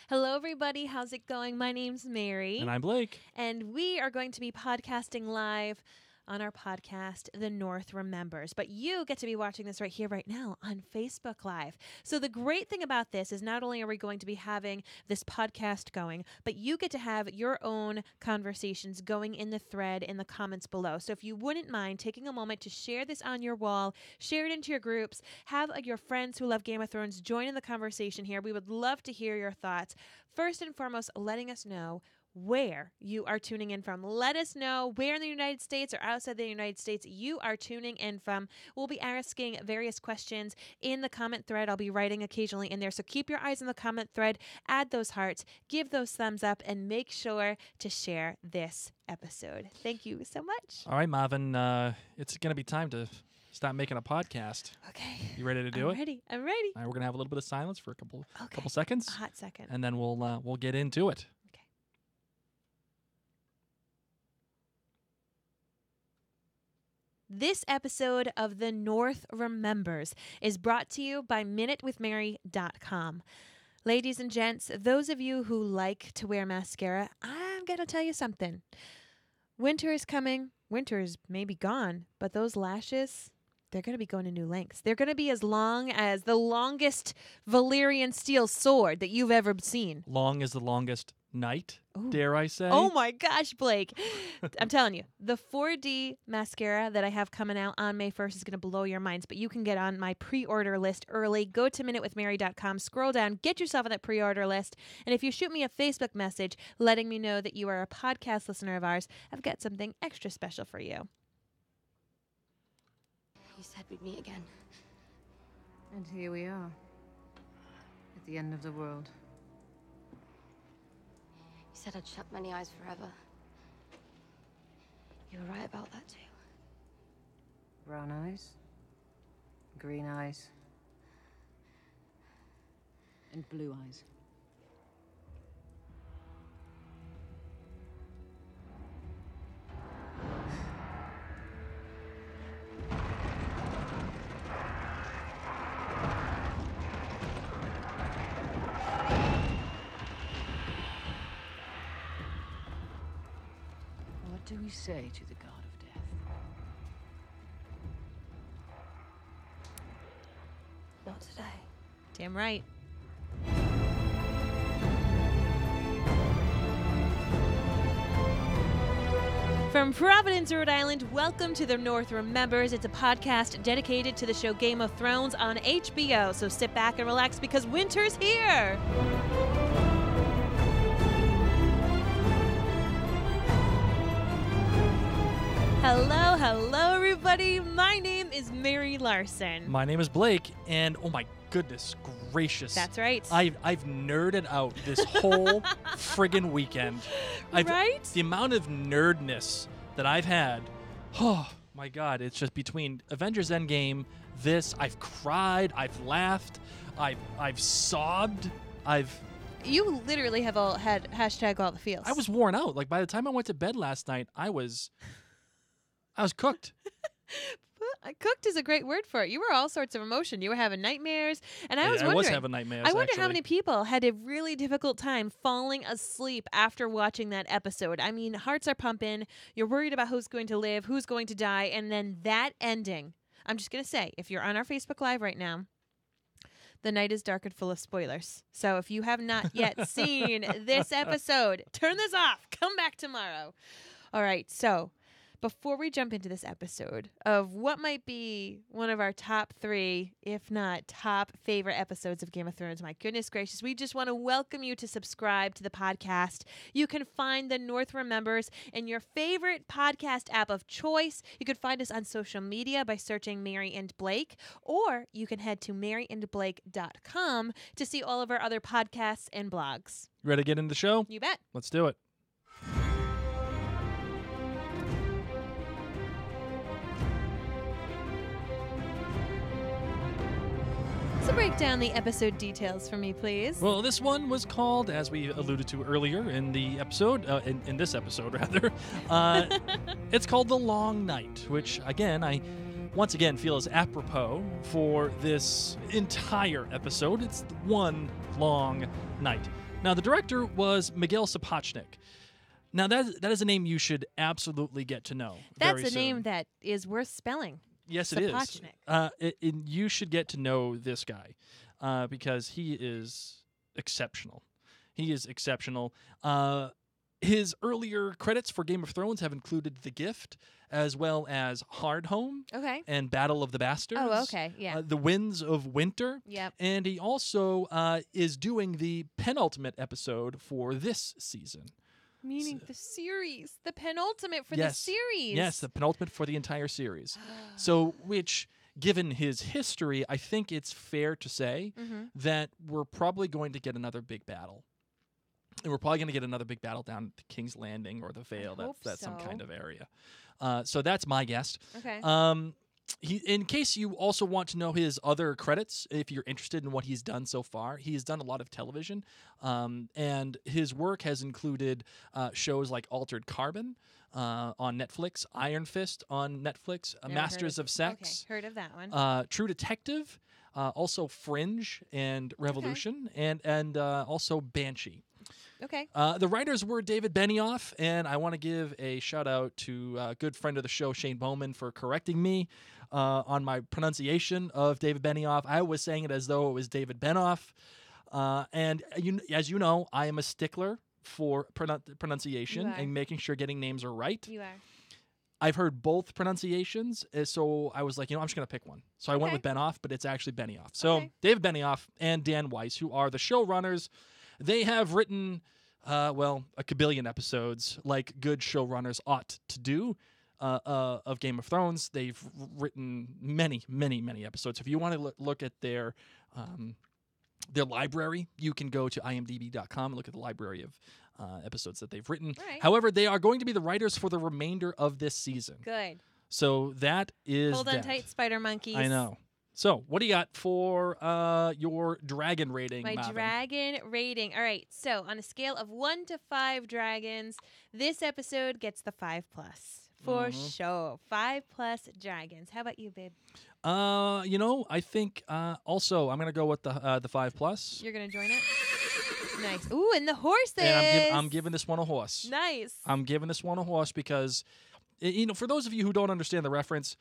Hello, everybody. How's it going? My name's Mary. And I'm Blake. And we are going to be podcasting live on our podcast, The North Remembers. But you get to be watching this right here, right now on Facebook Live. So the great thing about this is not only are we going to be having this podcast going, but you get to have your own conversations going in the thread in the comments below. So if you wouldn't mind taking a moment to share this on your wall, share it into your groups, have your friends who love Game of Thrones join in the conversation here. We would love to hear your thoughts. First and foremost, letting us know where you are tuning in from. Let us know where in the United States or outside the United States you are tuning in from. We'll be asking various questions in the comment thread. I'll be writing occasionally in there. So keep your eyes on the comment thread, add those hearts, give those thumbs up, and make sure to share this episode. Thank you so much. All right, Marvin, it's going to be time to stop making a podcast. Okay. You ready to do it? I'm ready. All right, we're going to have a little bit of silence for a couple seconds. A hot second. And then we'll get into it. This episode of The North Remembers is brought to you by MinuteWithMary.com. Ladies and gents, those of you who like to wear mascara, I'm going to tell you something. Winter is coming. Winter is maybe gone, but those lashes, they're going to be going to new lengths. They're going to be as long as the longest Valyrian steel sword that you've ever seen. Long as the longest night, Ooh. Dare I say? Oh my gosh, Blake. I'm telling you, the 4D mascara that I have coming out on May 1st is going to blow your minds, but you can get on my pre-order list early. Go to MinuteWithMary.com, scroll down, get yourself on that pre-order list, and if you shoot me a Facebook message letting me know that you are a podcast listener of ours, I've got something extra special for you. You said we'd meet again. And here we are, at the end of the world. You said I'd shut many eyes forever. You were right about that too. Brown eyes, green eyes, and blue eyes. What do we say to the god of death? Not today. Damn right. From Providence, Rhode Island, welcome to The North Remembers. It's a podcast dedicated to the show Game of Thrones on HBO. So sit back and relax because winter's here. Hello, everybody. My name is Mary Larson. My name is Blake, and oh my goodness gracious. That's right. I've nerded out this whole friggin' weekend. Right? The amount of nerdness that I've had, oh my God, it's just between Avengers Endgame, this, I've cried, I've laughed, I've sobbed, You literally have all had hashtag all the feels. I was worn out. Like by the time I went to bed last night, I was cooked. Cooked is a great word for it. You were all sorts of emotion. You were having nightmares, and I was wondering. I was having nightmares. I wonder actually. how many people had a really difficult time falling asleep after watching that episode. I mean, hearts are pumping. You're worried about who's going to live, who's going to die, and then that ending. I'm just gonna say, if you're on our Facebook Live right now, the night is dark and full of spoilers. So if you have not yet seen this episode, turn this off. Come back tomorrow. All right, so before we jump into this episode of what might be one of our top 3, if not top favorite episodes of Game of Thrones, my goodness gracious, we just want to welcome you to subscribe to the podcast. You can find The North Remembers in your favorite podcast app of choice. You can find us on social media by searching Mary and Blake, or you can head to maryandblake.com to see all of our other podcasts and blogs. You ready to get into the show? You bet. Let's do it. So break down the episode details for me, please. Well, this one was called, as we alluded to earlier in the episode, in this episode rather, it's called The Long Night, which again, I once again feel is apropos for this entire episode. It's one long night. Now, the director was Miguel Sapochnik. Now, that is a name you should absolutely get to know. That's very a name soon. that is worth spelling. Yes, it is. Sapochnik. You should get to know this guy because he is exceptional. He is exceptional. His earlier credits for Game of Thrones have included The Gift, as well as Hard Home Okay. and Battle of the Bastards. Oh, okay. Yeah. The Winds of Winter. Yep. And he also is doing the penultimate episode for this season. Meaning the series, the penultimate for Yes. the series. Yes, the penultimate for the entire series. So, which, given his history, I think it's fair to say Mm-hmm. that we're probably going to get another big battle. And we're probably going to get another big battle down at the King's Landing or the Vale. hope That's some so. kind of area. So that's my guess. Okay. In case you also want to know his other credits, if you're interested in what he's done so far, he's done a lot of television, and his work has included shows like Altered Carbon on Netflix, Iron Fist on Netflix, Never Masters heard of Sex, Okay. Heard of that one. True Detective, also Fringe and Revolution, and also Banshee. Okay. The writers were David Benioff, and I want to give a shout out to a good friend of the show, Shane Bowman, for correcting me on my pronunciation of David Benioff. I was saying it as though it was David Benoff. And as you know, I am a stickler for pronunciation You are. and making sure getting names are right. You are. I've heard both pronunciations, so I was like, I'm just going to pick one. So I went Okay. with Benoff, but it's actually Benioff. So Okay. David Benioff and Dan Weiss, who are the showrunners, they have written, a kabillion episodes like good showrunners ought to do of Game of Thrones. They've written many, many, many episodes. If you want to look at their library, you can go to imdb.com and look at the library of episodes that they've written. All right. However, they are going to be the writers for the remainder of this season. Good. So that is Hold on that. tight, spider monkeys. I know. So what do you got for your dragon rating, My Marvin? dragon rating. All right. So on a scale of 1 to 5 dragons, this episode gets the 5+. For Mhm. sure. 5+ dragons. How about you, babe? I think also I'm gonna go with the 5+. You're going to join it? Nice. Ooh, and the horses. And I'm giving this one a horse. Nice. I'm giving this one a horse because, for those of you who don't understand the reference,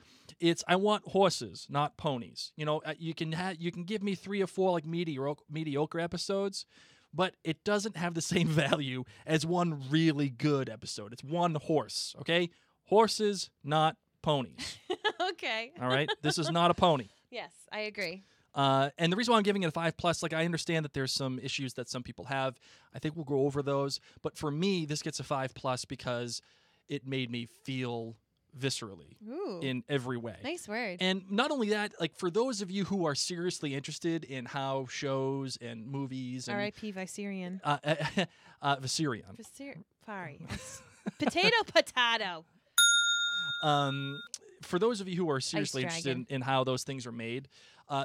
I want horses, not ponies. You can give me 3 or 4 like mediocre episodes, but it doesn't have the same value as one really good episode. It's one horse, okay? Horses, not ponies. Okay. All right? This is not a pony. Yes, I agree. And the reason why I'm giving it a 5+, like I understand that there's some issues that some people have. I think we'll go over those. But for me, this gets a 5+ because it made me feel viscerally Ooh. in every way. Nice word. And not only that, like for those of you who are seriously interested in how shows and movies and R.I.P. Viserion. Viserion. Sorry. Potato. For those of you who are seriously interested dragon. in how those things are made,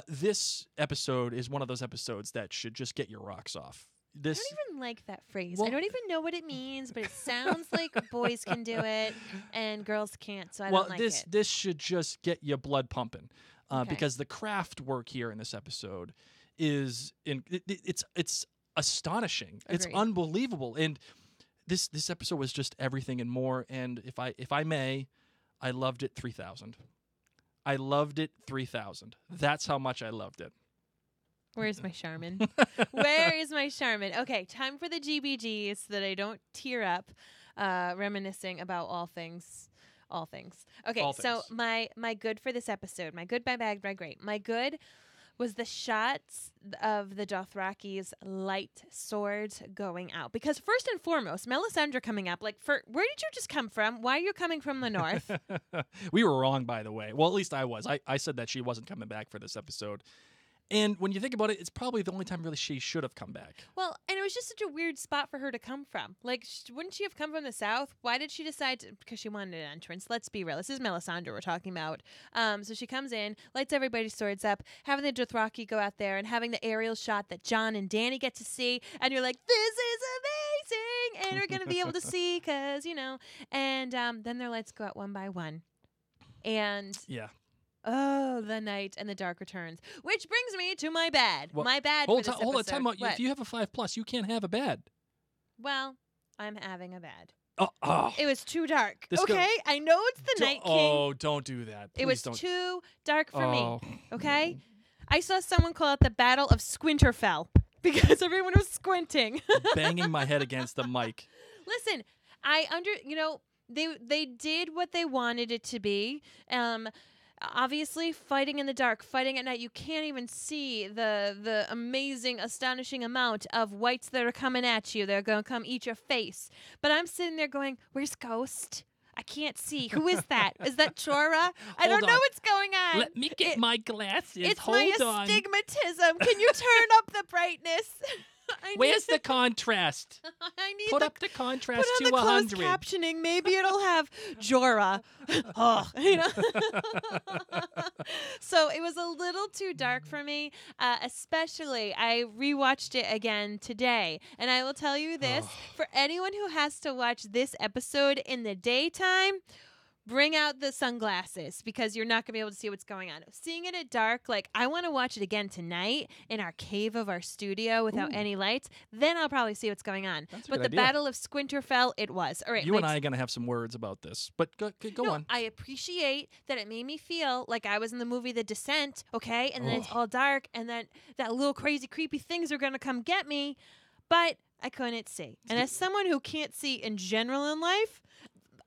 this episode is one of those episodes that should just get your rocks off. I This don't even like that phrase. Well- I don't even know what it means, but it sounds like boys can do it and girls can't, so I well, don't like this it. this should just get your blood pumping, Okay. because the craft work here in this episode is it's astonishing. It's Agreed. unbelievable, and this episode was just everything and more. And if I may, I loved it 3,000. I loved it 3,000. That's how much I loved it. Where's my Charmin? Where is my Charmin? Okay, time for the GBGs so that I don't tear up, reminiscing about all things. Okay, All so things. my good for this episode, my good, my bad, my great. My good was the shots of the Dothraki's light swords going out. Because first and foremost, Melisandre coming up, like, where did you just come from? Why are you coming from the north? We were wrong, by the way. Well, at least I was. I said that she wasn't coming back for this episode. And when you think about it, it's probably the only time really she should have come back. Well, and it was just such a weird spot for her to come from. Like, wouldn't she have come from the south? Why did she decide to? Because she wanted an entrance. Let's be real. This is Melisandre we're talking about. So she comes in, lights everybody's swords up, having the Dothraki go out there and having the aerial shot that Jon and Dany get to see. And you're like, this is amazing. And we're going to be able to see because, And then their lights go out one by one. And Yeah. Oh, the night and the dark returns. Which brings me to my bad. Well, My bad Hold for this on, episode. time out. What? If you have a 5+, you can't have a bad. Well, I'm having a bad. Oh. It was too dark. This go- Okay? I know it's the Night King. Oh, don't do that. It Please was don't. too dark for Oh. me. Okay? I saw someone call it the Battle of Squinterfell because everyone was squinting. Banging my head against the mic. Listen, they did what they wanted it to be. Obviously, fighting in the dark, fighting at night, you can't even see the amazing, astonishing amount of whites that are coming at you. They're going to come eat your face. But I'm sitting there going, where's Ghost? I can't see. Who is that? Is that Chora? I don't know on. what's going on. Let me get my glasses. It's Hold my on. astigmatism. Can you turn up the brightness? Where's the contrast? I need Put the up the contrast Put on to the closed 100. captioning. Maybe it'll have Jorah. Oh, you know. So it was a little too dark for me. Especially, I rewatched it again today, and I will tell you this: for anyone who has to watch this episode in the daytime, bring out the sunglasses because you're not going to be able to see what's going on. Seeing it at dark, like I want to watch it again tonight in our cave of our studio without any lights. Then I'll probably see what's going on. That's a But good the idea. Battle of Squinterfell, it was. All right, You and I are going to have some words about this, but go no, on. I appreciate that it made me feel like I was in the movie The Descent, okay? And then it's all dark, and then that little crazy, creepy things are going to come get me. But I couldn't see. And as someone who can't see in general in life,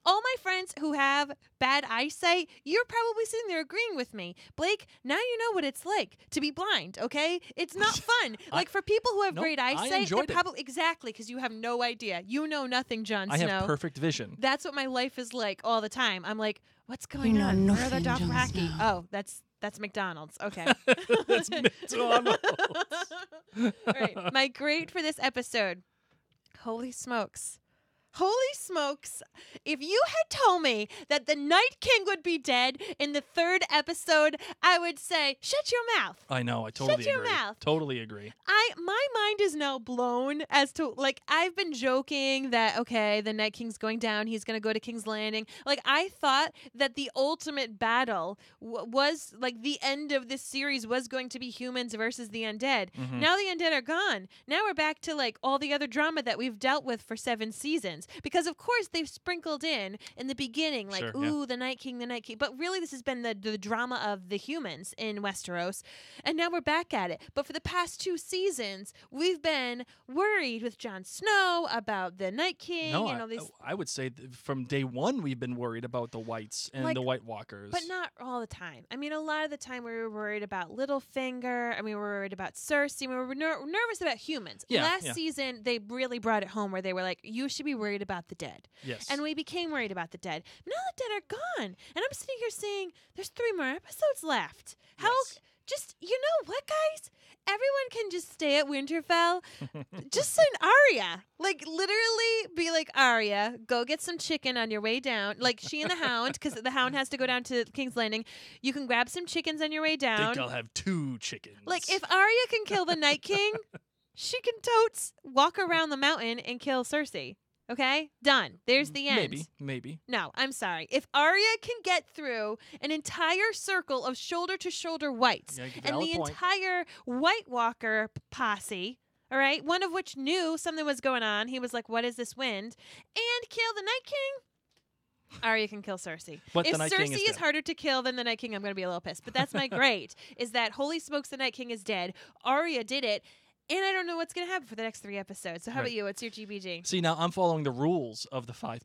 all my friends who have bad eyesight, you're probably sitting there agreeing with me. Blake, now you know what it's like to be blind, okay? It's not fun. Like for people who have No, great I eyesight, they're enjoyed it. probably exactly because you have no idea. You know nothing, Jon I Snow. have perfect vision. That's what my life is like all the time. I'm like, what's going know on? Where are the nothing, Jon Dothraki? Snow. Oh, that's McDonald's. Okay. That's McDonald's. All right. My grade for this episode. Holy smokes. Holy smokes. If you had told me that the Night King would be dead in the 3rd episode, I would say, shut your mouth. I know. I totally Shut your agree. mouth. Totally agree. My mind is now blown as to, like, I've been joking that, okay, the Night King's going down. He's going to go to King's Landing. Like, I thought that the ultimate battle was, like, the end of this series was going to be humans versus the undead. Mhm. Now the undead are gone. Now we're back to, like, all the other drama that we've dealt with for 7 seasons. Because, of course, they've sprinkled in the beginning, like, Sure, yeah. ooh, the Night King, the Night King. But really, this has been the drama of the humans in Westeros. And now we're back at it. But for the past 2 seasons, we've been worried with Jon Snow about the Night King No, and all these. I would say from day one we've been worried about the whites and Like, the White Walkers. But not all the time. I mean, a lot of the time we were worried about Littlefinger, and we were worried about Cersei. We were nervous about humans. Yeah, Last yeah. season, they really brought it home where they were like, you should be worried about the dead. Yes. And we became worried about the dead. But now the dead are gone. And I'm sitting here saying, there's 3 more episodes left. How? Yes. Just, you know what, guys? Everyone can just stay at Winterfell. Just send Arya. Like, literally be like, Arya, go get some chicken on your way down. Like, she and the Hound, because the Hound has to go down to King's Landing. You can grab some chickens on your way I down. think I'll have 2 chickens. Like, if Arya can kill the Night King, she can totes walk around the mountain and kill Cersei. Okay? Done. There's the end. Maybe. No, I'm sorry. If Arya can get through an entire circle of shoulder-to-shoulder whites Yeah, and valid the point. entire White Walker posse, all right, one of which knew something was going on, he was like, what is this wind? And kill the Night King, Arya can kill Cersei. But If the Night Cersei King is is dead. harder to kill than the Night King, I'm going to be a little pissed. But that's my grade, is that holy smokes, the Night King is dead. Arya did it. And I don't know what's going to happen for the next 3 episodes. So how Right. about you? What's your GBG? See, now I'm following the rules of the 5+.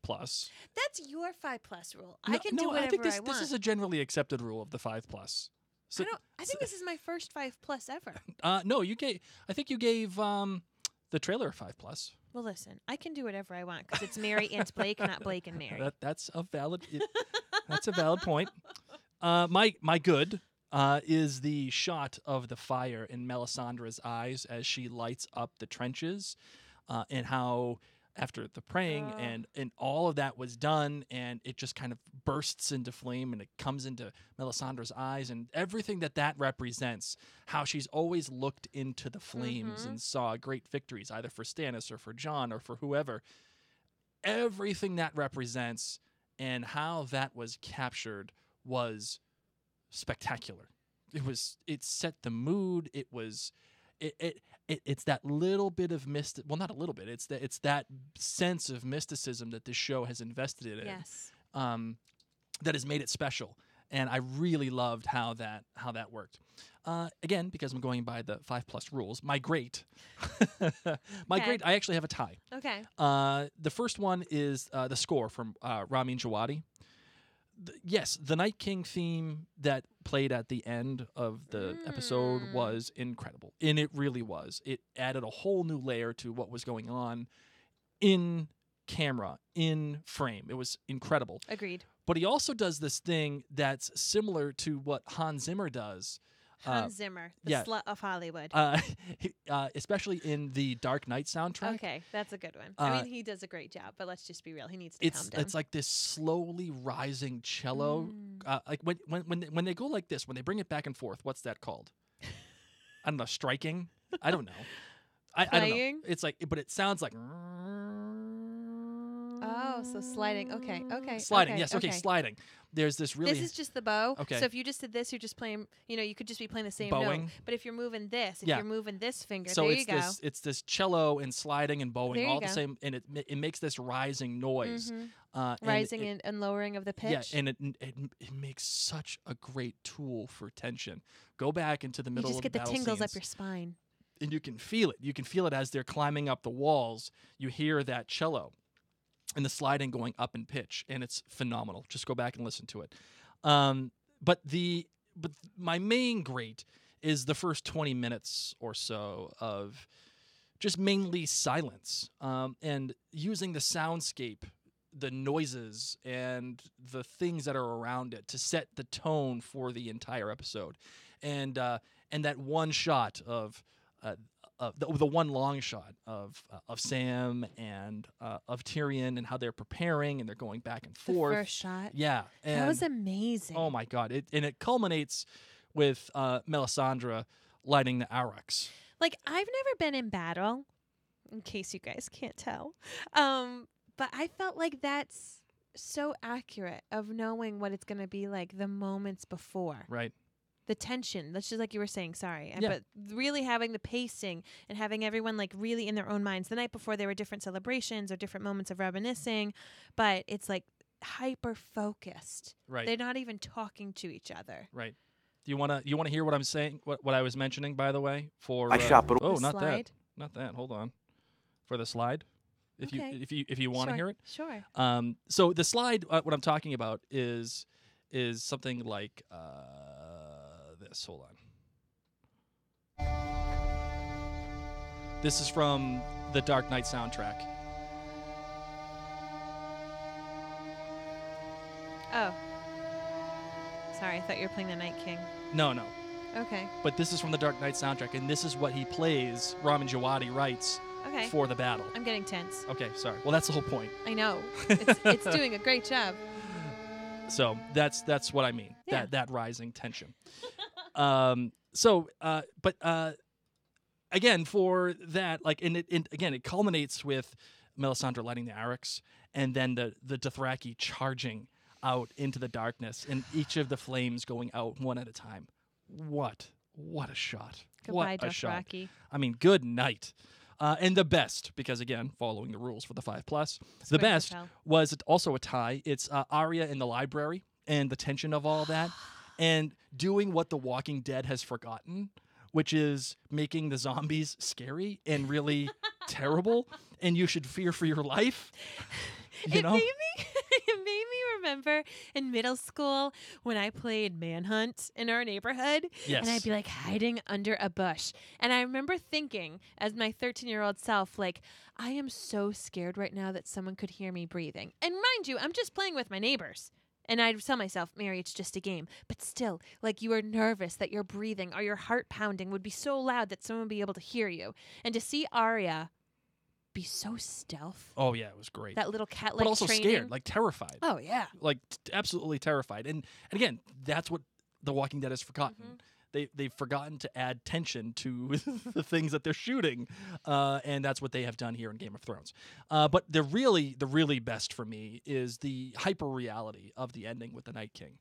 That's your 5+ rule. No, I can no, do whatever I think this, I want. this is a generally accepted rule of the 5+. So, I think this is my first 5+ ever. no, you gave. I think you gave the trailer a 5+. Well, listen, I can do whatever I want because it's Mary and Blake, not Blake and Mary. That's a valid. That's a valid point. My good is the shot of the fire in Melisandre's eyes as she lights up the trenches, and how after the praying and all of that was done, and it just kind of bursts into flame and it comes into Melisandre's eyes, and everything that represents, how she's always looked into the flames and saw great victories either for Stannis or for Jon or for whoever. Everything that represents and how that was captured was spectacular. It set the mood. It's that little bit of well, not a little bit. It's that sense of mysticism that this show has invested in. Yes. That has made it special. And I really loved how that worked. Again, because I'm going by the 5+ rules, my great. Okay. I actually have a tie. Okay. The first one is the score from Ramin Djawadi. Yes, the Night King theme that played at the end of the episode was incredible. And it really was. It added a whole new layer to what was going on in camera, in frame. It was incredible. Agreed. But he also does this thing that's similar to what Hans Zimmer does. Hans Zimmer, the yeah. slut of Hollywood. Especially in the Dark Knight soundtrack. Okay, that's a good one. I mean, he does a great job, but let's just be real. He needs to calm down. It's like this slowly rising cello. Like when they go like this, when they bring it back and forth, what's that called? I don't know. Striking? I don't know. I don't know. It's like, but it sounds like. Oh, so sliding. Okay. Sliding. Okay, Yes. Okay. Sliding. There's this really. This is just the bow. Okay. So if you just did this, you're just playing. You could just be playing the same Bowing. note. But if you're moving this, if Yeah. you're moving this finger, So there it's you go. it's this cello and sliding and bowing There you all the go. same, and it makes this rising noise. And Rising it- and lowering of the pitch. Yeah, and it makes such a great tool for tension. Go back into the you middle just of get the the battle tingles up scenes, your spine. and you can feel it. You can feel it as they're climbing up the walls. You hear that cello and the sliding going up in pitch, and it's phenomenal. Just go back and listen to it. But my main great is the first 20 minutes or so of just mainly silence, and using the soundscape, the noises, and the things that are around it to set the tone for the entire episode, and that one shot of the one long shot of Sam and of Tyrion and how they're preparing and they're going back and forth. The first shot. Yeah, and That was amazing. oh my god! It culminates with Melisandre lighting the Aurochs. Like, I've never been in battle, in case you guys can't tell. But I felt like that's so accurate of knowing what it's going to be like the moments before. Right. The tension, that's just like you were saying, sorry. Yeah. But really having the pacing and having everyone like really in their own minds. The night before there were different celebrations or different moments of reminiscing, but it's like hyper focused. Right. They're not even talking to each other. Right. Do you wanna hear what I'm saying? What I was mentioning, by the way, for I shop it. oh, The not slide? not that. Hold on, for the slide. Okay. If you want to Sure, hear it. Sure. So the slide, what I'm talking about is something like this. Hold on. This is from the Dark Knight soundtrack. Oh. Sorry, I thought you were playing the Night King. No. Okay. But this is from the Dark Knight soundtrack, and this is what he plays. Ramin Djawadi writes Okay. for the battle. I'm getting tense. Okay, sorry. Well, that's the whole point. I know. It's doing a great job. So that's what I mean. Yeah. That rising tension. Again, for that, like, and it culminates with Melisandre lighting the Aurochs, and then the Dothraki charging out into the darkness, and each of the flames going out one at a time. What a shot! Goodbye, what a shot! Dothraki. I mean, good night. And the best, because again, following the rules for the 5+, the Swing best Patel. was also a tie. It's Arya in the library and the tension of all that, and doing what The Walking Dead has forgotten, which is making the zombies scary and really terrible, and you should fear for your life. You know? It made me remember in middle school when I played Manhunt in our neighborhood. Yes. And I'd be like hiding under a bush. And I remember thinking, as my 13-year-old self, like, I am so scared right now that someone could hear me breathing. And mind you, I'm just playing with my neighbors. And I'd tell myself, Mary, it's just a game. But still, like, you are nervous that your breathing or your heart pounding would be so loud that someone would be able to hear you. And to see Arya be so stealth, Oh yeah, it was great. that little cat-like But also training. scared, like terrified. Oh, yeah. Like absolutely terrified. And again, that's what The Walking Dead has forgotten. They've forgotten to add tension to the things that they're shooting, and that's what they have done here in Game of Thrones. But the really best for me is the hyper reality of the ending with the Night King,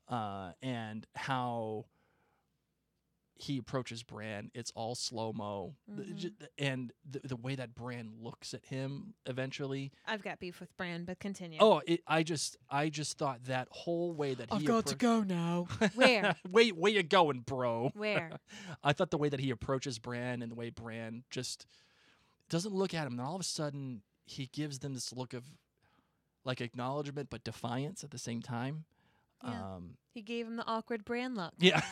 and how he approaches Bran. It's all slow-mo. And the way that Bran looks at him eventually. I've got beef with Bran, but continue. Oh, I just thought that whole way that he go now. Where? where you going, bro? Where? I thought the way that he approaches Bran and the way Bran just doesn't look at him, and then all of a sudden he gives them this look of like acknowledgement but defiance at the same time. Yeah. He gave him the awkward Bran look. Yeah.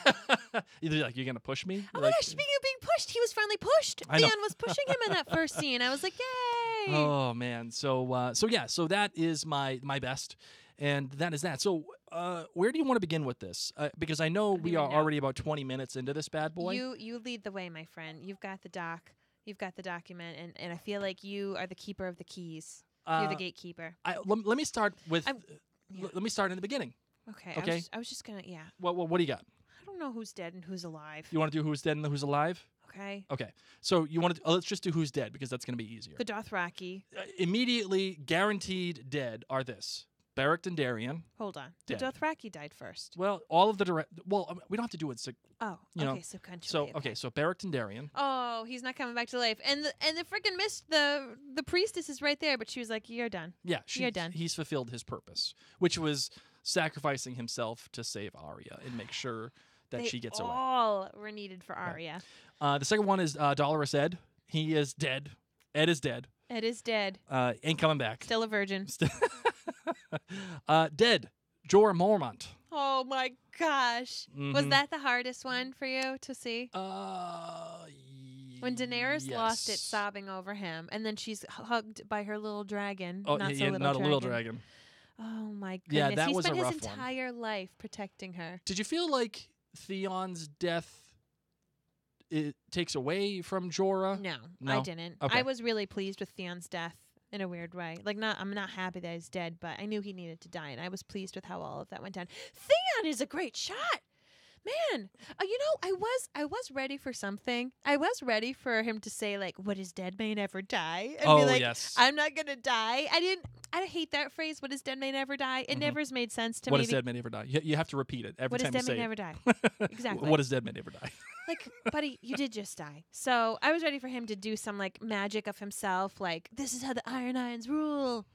Either like, you're gonna push me? Oh my gosh, speaking of being pushed, he was finally pushed. I know. Theon was pushing him in that first scene. I was like, yay! Oh man. So that is my best, and that is that. So where do you want to begin with this? Because I know we are already about 20 minutes into this bad boy. You lead the way, my friend. You've got the doc. You've got the document, and I feel like you are the keeper of the keys. You're the gatekeeper. Let me start with. Yeah. Let me start in the beginning. Okay. Okay. I was just gonna. Yeah. What do you got? I don't know who's dead and who's alive. You want to do who's dead and who's alive? Okay. Okay. So you want to? Let's just do who's dead because that's going to be easier. The Dothraki. Immediately guaranteed dead are this: Beric Dondarrion. Hold on. Dead. The Dothraki died first. Well, all of the we don't have to do it. Oh. You know, okay. Sequentially. So okay. So Beric Dondarrion. Oh, he's not coming back to life, and the freaking missed the priestess is right there, but she was like, "You're done." Yeah, You're done. He's fulfilled his purpose, which was sacrificing himself to save Arya and make sure that she gets away. All were needed for Arya. The second one is Dolorous Ed. He is dead. Ed is dead. Ed is dead. Ain't coming back. Still a virgin. Dead. Jorah Mormont. Oh my gosh. Was Mhm. that the hardest one for you to see? When Daenerys lost it yes. sobbing over him, and then she's hugged by her little dragon. Oh, not yeah, so little not dragon. a little dragon. Oh my goodness. Yeah, that he was a spent his rough one. entire life protecting her. Did you feel like Theon's death it takes away from Jorah? No, No? I didn't. Okay. I was really pleased with Theon's death in a weird way. Like, I'm not happy that he's dead, but I knew he needed to die, and I was pleased with how all of that went down. Theon is a great shot. Man, I was ready for something. I was ready for him to say, like, "What is dead may never die," and be like, yes. "I'm not gonna die." I hate that phrase. "What is dead may never die." It never has made sense to What me. is dead may never die. You have to repeat it every What is time you dead say may it. never die. Exactly. What is dead may never die. Like, buddy, you did just die. So I was ready for him to do some like magic of himself, like, "This is how the Iron Irons rule."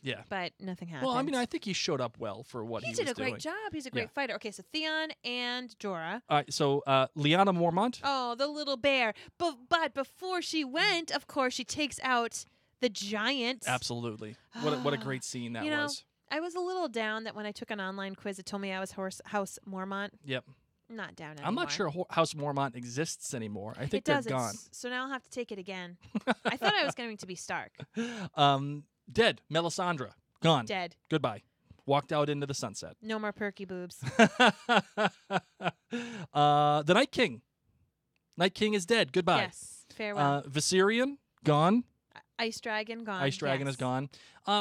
Yeah. But nothing happened. Well, I mean, I think he showed up well for what he he was did a doing. great job. He's a great Yeah. fighter. Okay, so Theon and Jorah. All right, so Lyanna Mormont. Oh, the little bear. But before she went, of course, she takes out the giant. Absolutely. What a great scene that You know, was. I was a little down that when I took an online quiz, it told me I was House Mormont. Yep. Not down anymore. I'm not sure House Mormont exists anymore. I think It they're doesn't. gone. So now I'll have to take it again. I thought I was going to be Stark. Dead. Melisandre. Gone. Dead. Goodbye. Walked out into the sunset. No more perky boobs. The Night King. Night King is dead. Goodbye. Yes. Farewell. Viserion. Gone. Ice Dragon gone. Ice Dragon yes. is gone.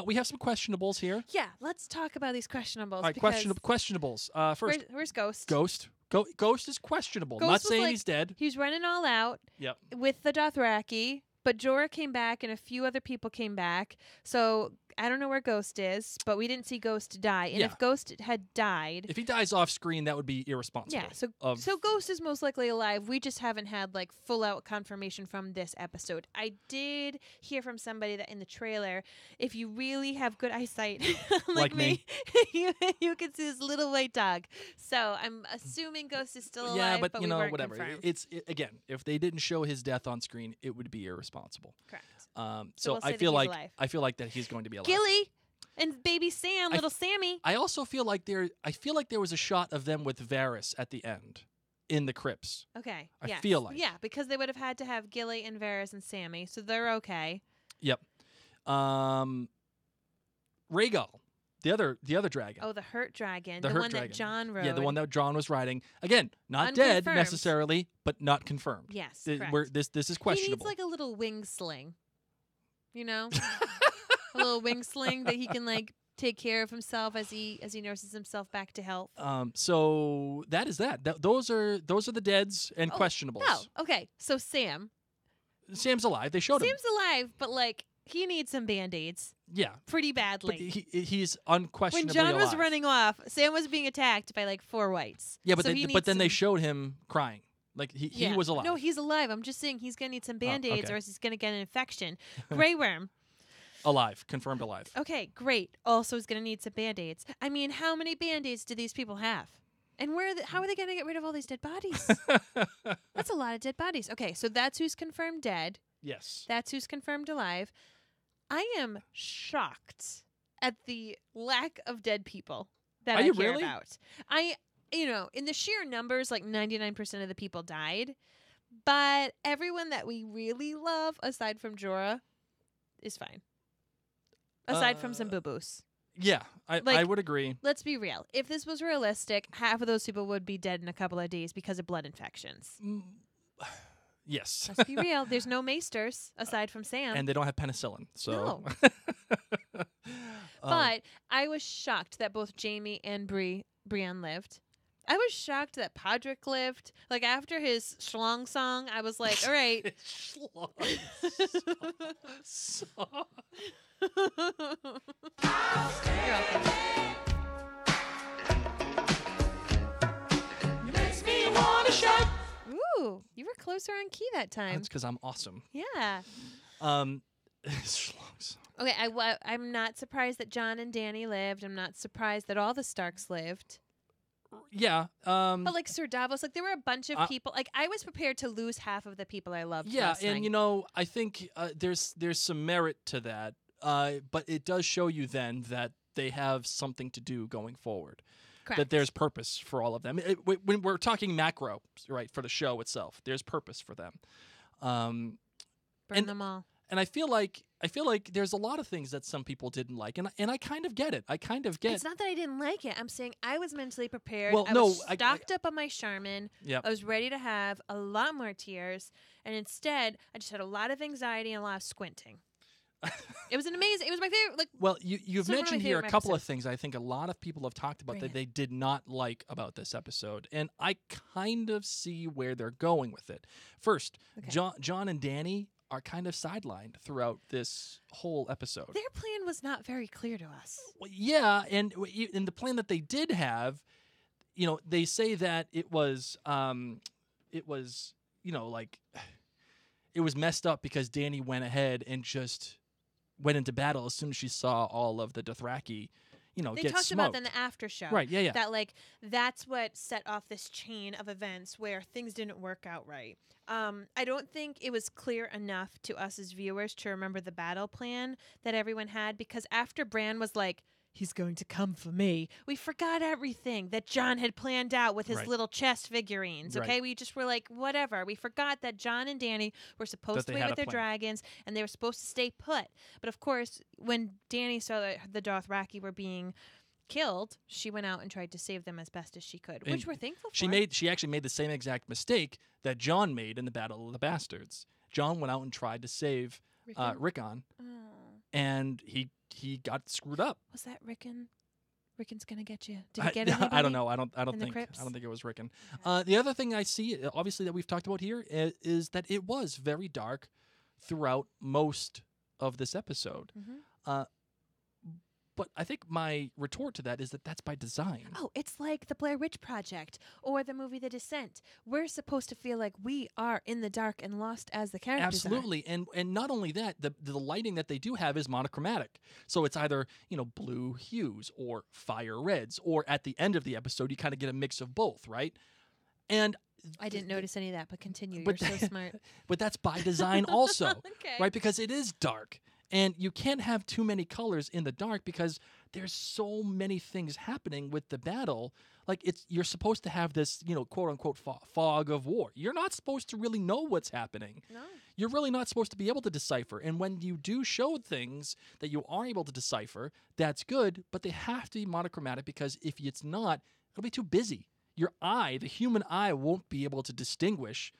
We have some questionables here. Yeah, let's talk about these questionables. All right, because questionables. First, where's Ghost? Ghost. Ghost is questionable. Ghost Not was saying like- he's dead. He was running all out Yep. with the Dothraki, but Jorah came back and a few other people came back. So I don't know where Ghost is, but we didn't see Ghost die. And Yeah. if Ghost had died, If he dies off screen, that would be irresponsible. yeah, so of- so Ghost is most likely alive. We just haven't had like full out confirmation from this episode. I did hear from somebody that in the trailer, if you really have good eyesight, like me, you can see this little white dog. So I'm assuming Ghost is still alive. Yeah, but we you know, weren't whatever. confirmed. Again, if they didn't show his death on screen, it would be irresponsible. Correct. So we'll say I that feel he's like alive. I feel like that he's going to be alive. Gilly and baby Sam, little Sammy. I also feel like there was a shot of them with Varys at the end in the crypts. Okay. I yes. feel like. Yeah, because they would have had to have Gilly and Varys and Sammy, so they're okay. Yep. Rhaegal, the other dragon. Oh, the Hurt Dragon, The the Hurt one Dragon. that John rode. Yeah, the one that Jon was riding. Again, not dead Unconfirmed. necessarily, but not confirmed. Yes, Th- correct. we're- this is He questionable. needs like a little wing sling. You know, a little wing sling that he can like take care of himself as he nurses himself back to health. So that is that. Those are the deads and questionables. Oh, okay. So Sam's Sam's alive. They showed him. alive, but like he needs some Band-Aids Yeah. pretty But badly. he's When unquestionably John was alive. running off, Sam was being attacked by like 4 whites. Yeah, but So he but needs then they some- showed him crying. Like he Yeah. was alive. No, he's alive. I'm just saying he's gonna need some Band-Aids okay. or else he's gonna get an infection. Grey Worm. alive, confirmed alive. Okay, great. Also is gonna need some Band-Aids. I mean, how many Band-Aids do these people have? And how are they gonna get rid of all these dead bodies? That's a lot of dead bodies. Okay, so that's who's confirmed dead. Yes. That's who's confirmed alive. I am shocked at the lack of dead people that Are I you care really? about. In the sheer numbers, like 99% of the people died, but everyone that we really love, aside from Jorah, is fine. Aside from some boo-boos. Yeah, I Like- would agree. Let's be real. If this was realistic, half of those people would be dead in a couple of days because of blood infections. Yes. Let's be real. There's no maesters aside from Sam. And they don't have penicillin. So But I was shocked that both Jamie and Brienne lived. I was shocked that Podrick lived. Like, after his schlong song, I was like, all right. You're welcome. Ooh, you were closer on key that time. That's because I'm awesome. Yeah. Schlongs. Okay, I'm not surprised that Jon and Dany lived. I'm not surprised that all the Starks lived. Yeah. But like Sir Davos, like there were a bunch of people. Like I was prepared to lose half of the people I loved. Yeah, last and night. I think there's some merit to that. But it does show you then that they have something to do going forward. Correct. That there's purpose for all of them. When we're talking macro, right, for the show itself, there's purpose for them. Burn and- them all. And I feel like there's a lot of things that some people didn't like, and I kind of get it. I kind of get. It's not that I didn't like it. I'm saying I was mentally prepared. Well, I no, was I- stocked up on my Charmin. Yep. I was ready to have a lot more tears, and instead, I just had a lot of anxiety and a lot of squinting. It was an amazing. It was my favorite. Like, Well, you've Still one of my mentioned here a favorite couple of episodes. things I think a lot of people have talked about Bring that it. they did not like about this episode, and I kind of see where they're going with it. First, Okay. John and Dany are kind of sidelined throughout this whole episode. their plan was not very clear to us. Well, yeah, and in the plan that they did have, they say that it was like it was messed up because Dany went ahead and just went into battle as soon as she saw all of the Dothraki, They get talked smoked. about that in the after show. Right, yeah. That like that's what set off this chain of events where things didn't work out right. I don't think it was clear enough to us as viewers to remember the battle plan that everyone had, because after Bran was like, he's going to come for me, we forgot everything that Jon had planned out with his Right. little chest figurines. Okay, Right. we just were like, whatever. We forgot that Jon and Dany were supposed they to wait had with a their plan. dragons and they were supposed to stay put. But of course, when Dany saw that the Dothraki were being killed, she went out and tried to save them as best as she could, which And we're thankful for. She actually made the same exact mistake that Jon made in the Battle of the Bastards. Jon went out and tried to save Rickon, Oh, and he got screwed up. was that Rickon? Rickon's gonna get you. Did he get anybody? I don't know. I don't in the think crypts? I don't think it was Rickon. The other thing I see, obviously, that we've talked about here is that it was very dark throughout most of this episode. Mhm. But I think my retort to that is that that's by design. Oh, it's like the Blair Witch Project or the movie The Descent. We're supposed to feel like we are in the dark and lost as the characters are. Absolutely, and not only that, the lighting that they do have is monochromatic. So it's either blue hues or fire reds, or at the end of the episode, you kind of get a mix of both, right? And I didn't notice any of that, but continue. But You're so smart. but that's by design also, Okay. right? Because it is dark, and you can't have too many colors in the dark because there's so many things happening with the battle. Like you're supposed to have this, quote unquote fog of war. You're not supposed to really know what's happening. No. You're really not supposed to be able to decipher. And when you do show things that you are able to decipher, that's good, but they have to be monochromatic, because if it's not, it'll be too busy. Your eye, the human eye, won't be able to distinguish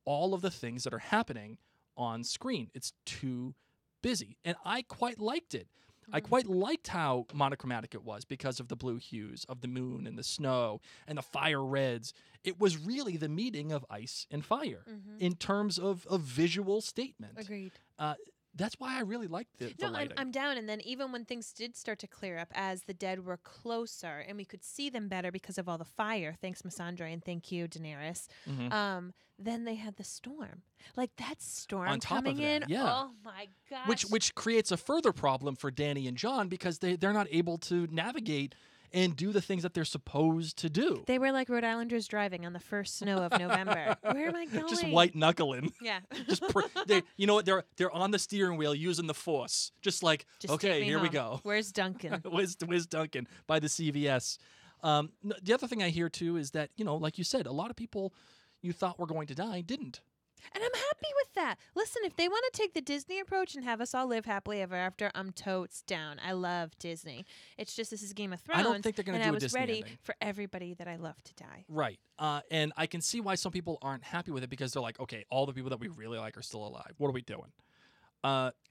all of the things that are happening on screen. It's too busy. And I quite liked it. I quite liked how monochromatic it was because of the blue hues of the moon and the snow and the fire reds. It was really the meeting of ice and fire in terms of a visual statement. Agreed. that's why I really liked the No, lighting. I'm down. And then even when things did start to clear up, as the dead were closer and we could see them better because of all the fire, thanks Missandre and thank you Daenerys. Mhm. Then they had the storm, like that storm On top of coming that, in. yeah. Oh my gosh! which creates a further problem for Danny and John because they're not able to navigate and do the things that they're supposed to do. They were like Rhode Islanders driving on the first snow of November. Where am I going? Just white knuckling. Yeah. Just you know what? They're on the steering wheel using the force. Just like Just okay, take me here we home. go. Where's Duncan? Where's Duncan by the CVS? The other thing I hear too is that like you said, a lot of people you thought were going to die didn't. And I'm happy with that. Listen, if they want to take the Disney approach and have us all live happily ever after, I'm totes down. I love Disney. It's just this is Game of Thrones. I don't think they're going to and do I a was Disney ready ending. for everybody that I love to die. Right. And I can see why some people aren't happy with it because they're like, okay, all the people that we really like are still alive. What are we doing?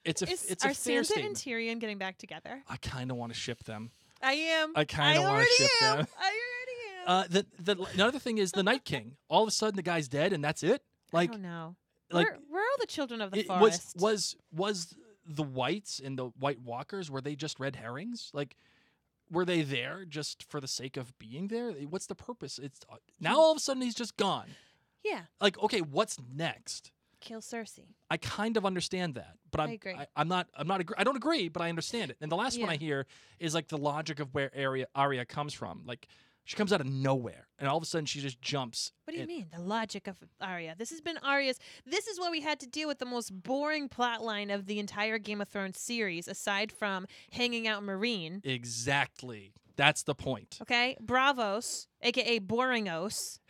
It's a Are fair Sansa statement. and Tyrion getting back together? I kind of want to ship them. I am. I kinda wanna already ship am. them. I already am. Another thing is the Night King. All of a sudden, the guy's dead, and that's it. Like, I don't know. like we're all the children of the it forest. was the Whites and the White Walkers, were they just red herrings? Like, were they there just for the sake of being there? What's the purpose? It's now all of a sudden he's just gone. Yeah. Like, okay, what's next? Kill Cersei. I kind of understand that, but I agree. I don't agree, but I understand it. And the last one Yeah. I hear is like the logic of where Arya comes from. Like, she comes out of nowhere, and all of a sudden she just jumps. What do you and- mean? The logic of Arya. This has been Arya's. This is why we had to deal with the most boring plot line of the entire Game of Thrones series, aside from hanging out Marine. Exactly. That's the point. Okay? Bravos, aka Boringos.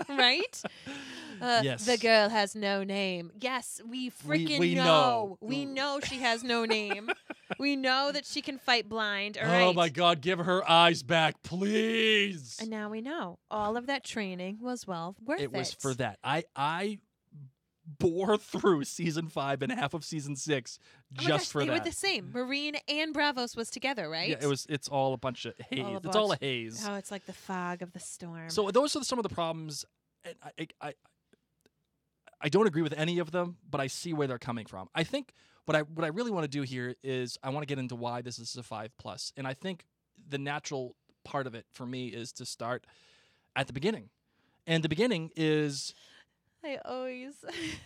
Right? Yes. The girl has no name. Yes, we freaking we know. know. We know she has no name. We know that she can fight blind. All Oh right. my God! Give her eyes back, please. And now we know all of that training was well worth it. It was for that. I bore through season 5 and half of season 6 Oh my just gosh, for they that. were the same. Marine and Bravos was together, right? Yeah, it's all a bunch of haze. All a It's all a bunch. haze. Oh, it's like the fog of the storm. So those are some of the problems. And I don't agree with any of them, but I see where they're coming from. I think what I really want to do here is I want to get into why this is a 5+, and I think the natural part of it for me is to start at the beginning, and the beginning is I always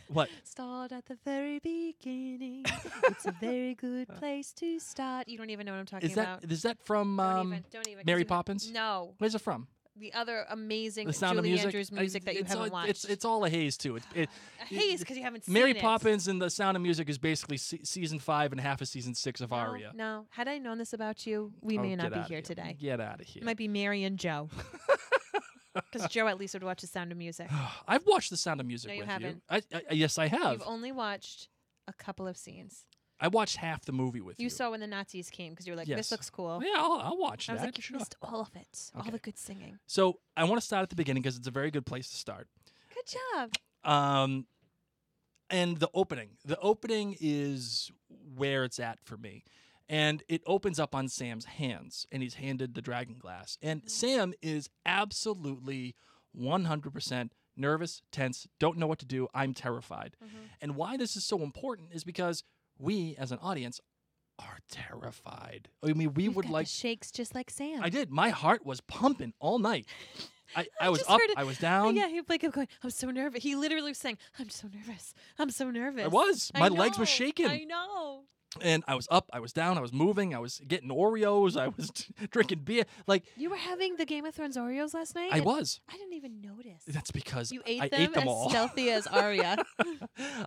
what? start at the very beginning. It's a very good place to start. You don't even know what I'm talking about. Is that from Don't even. 'cause Mary you- Poppins? No, Where's it from? the other amazing The Sound Julie of Music. Andrews music that you It's haven't all, watched. It's all a haze too. a haze because you haven't seen Mary it. Poppins and the Sound of Music is basically season 5 and half of season 6 of Aria. No, had I known this about you, we may Oh, not get be outta here today. Get out of here. It might be Mary and Joe. Because Joe at least would watch The Sound of Music. I've watched the Sound of Music No, you with haven't. you. Yes, I have. You've only watched a couple of scenes. I watched half the movie with you. You saw when the Nazis came because you were like, Yes. this looks cool. Yeah, I'll watch I was that. like, you've sure. missed all of it. All Okay. the good singing. So I want to start at the beginning because it's a very good place to start. Good job. And the opening. The opening is where it's at for me. And it opens up on Sam's hands, and he's handed the dragon glass. And Sam is absolutely 100% nervous, tense, don't know what to do. I'm terrified. And why this is so important is because we, as an audience, are terrified. I mean, we You've would got like. the shakes just like Sam. I did. My heart was pumping all night. I was just up. heard it. I was Oh, down. yeah, he like going, I'm so nervous. He literally was saying, I'm so nervous. I'm so nervous. I was. My legs were shaking. I know. And I was up, I was down, I was moving, I was getting Oreos, I was drinking beer. Like, You were having the Game of Thrones Oreos last night? I and was. I didn't even notice. That's because You ate I them ate them as all. stealthy as Arya.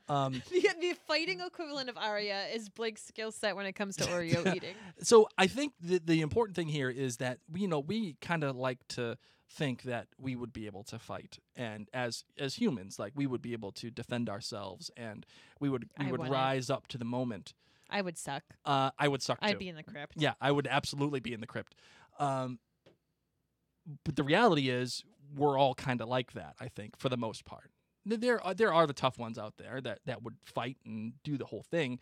um, The fighting equivalent of Arya is Blake's skill set when it comes to Oreo eating. so I think the important thing here is that we kind of like to think that we would be able to fight, and as humans, like we would be able to defend ourselves, and we would I wouldn't. rise up to the moment. I would suck. I would suck too. I'd be in the crypt. Yeah, I would absolutely be in the crypt. But the reality is, we're all kind of like that, I think, for the most part. There are the tough ones out there that would fight and do the whole thing.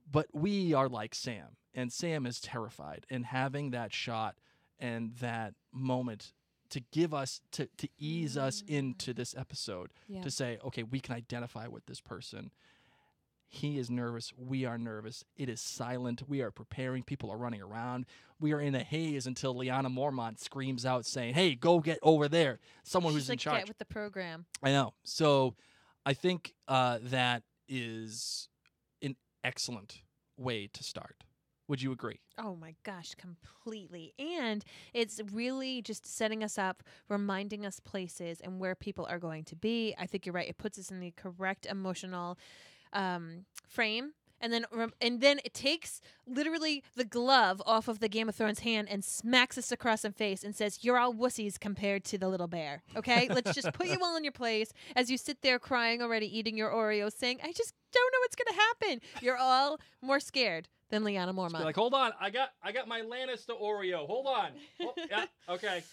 But we are like Sam, and Sam is terrified. And having that shot and that moment to give us to ease us into this episode, Yeah. to say, okay, we can identify with this person. He is nervous. We are nervous. It is silent. We are preparing. People are running around. We are in a haze until Lyanna Mormont screams out saying, hey, go get over there. Someone She's who's in like, charge. get with the program. I know. So I think that is an excellent way to start. Would you agree? Oh my gosh, completely. And it's really just setting us up, reminding us places and where people are going to be. I think you're right. It puts us in the correct emotional frame. And then it takes literally the glove off of the Game of Thrones hand and smacks us across the face and says, you're all wussies compared to the little bear. Okay? Let's just put you all in your place as you sit there crying already, eating your Oreos, saying, I just don't know what's going to happen. You're all more scared than Lyanna Mormont. Be like, hold on, I got my Lannister Oreo. Hold on. Oh, yeah, okay.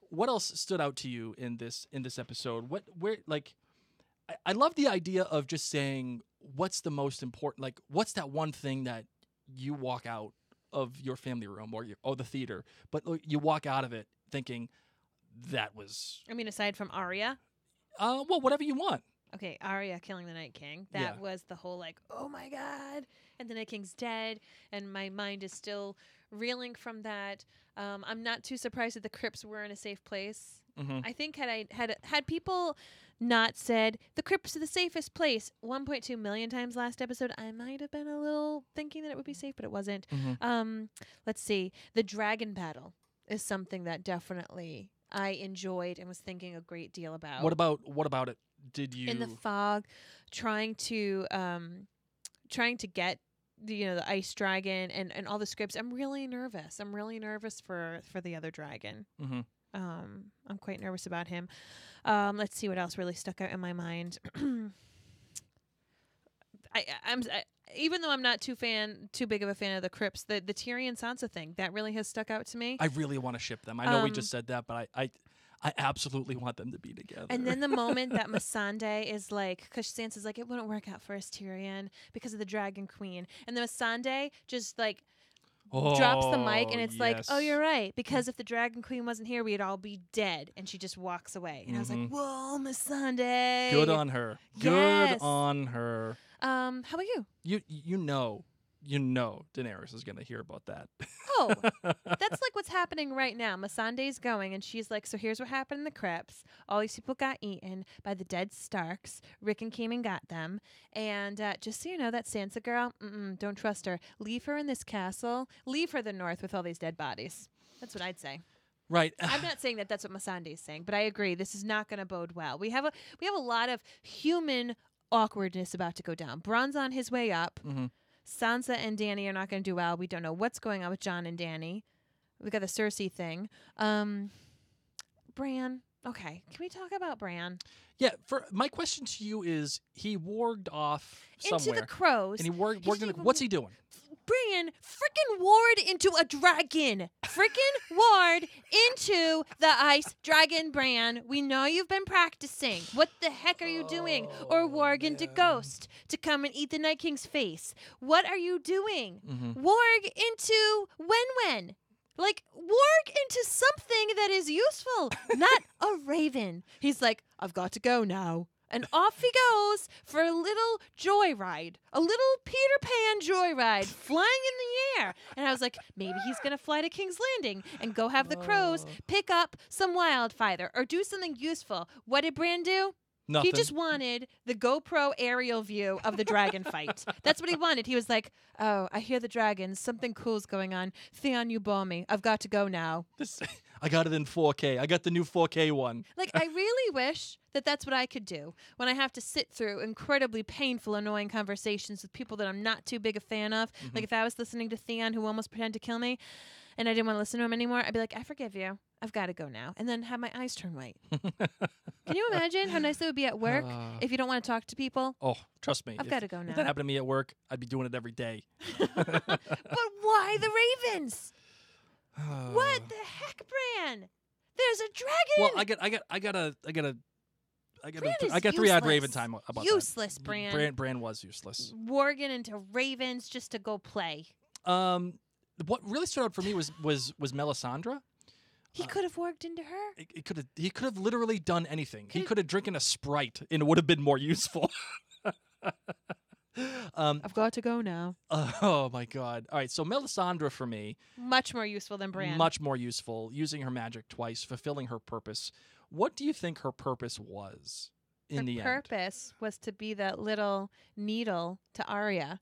What else stood out to you in this episode? I love the idea of just saying, what's the most important, like, what's that one thing that you walk out of your family room or the theater, but you walk out of it thinking that was... I mean, aside from Arya. Well, whatever you want. Okay, Arya killing the Night King. That was the whole, like, oh my God. And the Night King's dead. And my mind is still reeling from that. I'm not too surprised that the crypts were in a safe place. Mm-hmm. I think had people not said the crypts are the safest place 1.2 million times last episode, I might have been a little thinking that it would be safe, but it wasn't. Mm-hmm. Let's see. The dragon battle is something that definitely I enjoyed and was thinking a great deal about. What about it? Did you in the fog, trying to get the ice dragon and all the scripts? I'm really nervous. I'm really nervous for the other dragon. Mm-hmm. I'm quite nervous about him. Let's see what else really stuck out in my mind. I'm even though I'm not too big of a fan of the crypts, the Tyrion Sansa thing that really has stuck out to me. I really want to ship them. I know we just said that, but I absolutely want them to be together. And then the moment that Missandei is like, because Sansa's like, it wouldn't work out for us, Tyrion, because of the Dragon Queen. And then Missandei just like drops the mic and it's like, oh, you're right. Because if the Dragon Queen wasn't here, we'd all be dead. And she just walks away. And I was like, whoa, Missandei. Good on her. Yes. Good on her. How about you? You know Daenerys is going to hear about that. Oh, that's like what's happening right now. Missandei's going, and she's like, so here's what happened in the crypts. All these people got eaten by the dead Starks. Rickon came and got them. And just so you know, that Sansa girl, don't trust her. Leave her in this castle. Leave her the north with all these dead bodies. That's what I'd say. Right. I'm not saying that that's what Missandei's saying, but I agree. This is not going to bode well. We have a lot of human awkwardness about to go down. Bron's on his way up. Mm-hmm. Sansa and Dany are not going to do well. We don't know what's going on with Jon and Dany. We got the Cersei thing. Bran. Okay, can we talk about Bran? Yeah. For my question to you is, he warged off somewhere Into the crows. and he warged. What's he doing? Bran frickin' ward into a dragon. Frickin' ward into the ice dragon, Bran. We know you've been practicing. What the heck are you doing? Or warg into Ghost to come and eat the Night King's face. What are you doing? Mm-hmm. Warg into Wen. Like, warg into something that is useful, not a raven. He's like, I've got to go now. And off he goes for a little joyride, a little Peter Pan joyride, flying in the air. And I was like, maybe he's going to fly to King's Landing and go have the crows pick up some wildfire or do something useful. What did Bran do? Nothing. He just wanted the GoPro aerial view of the dragon fight. That's what he wanted. He was like, oh, I hear the dragons. Something cool's going on. Theon, you bore me. I've got to go now. I got it in 4K. I got the new 4K one. Like, I really wish that that's what I could do when I have to sit through incredibly painful, annoying conversations with people that I'm not too big a fan of. Mm-hmm. Like, if I was listening to Theon, who almost pretended to kill me, and I didn't want to listen to him anymore, I'd be like, I forgive you. I've got to go now. And then have my eyes turn white. Can you imagine how nice it would be at work if you don't want to talk to people? Oh, trust me. I've got to go now. If that happened to me at work, I'd be doing it every day. But why the ravens? What the heck, Bran? There's a dragon. Well, I got 3 ad Raven time about useless, that. Bran. Bran was useless. Warging into ravens just to go play. What really stood out for me was Melisandre. He could have worked into her. He could have literally done anything. He Could've- could have drinking a Sprite and it would have been more useful. I've got to go now. Oh my God! All right, so Melisandre for me, Much more useful than Bran. much more useful, using her magic twice, fulfilling her purpose. What do you think her purpose was in the Her end? purpose was to be that little needle to Arya,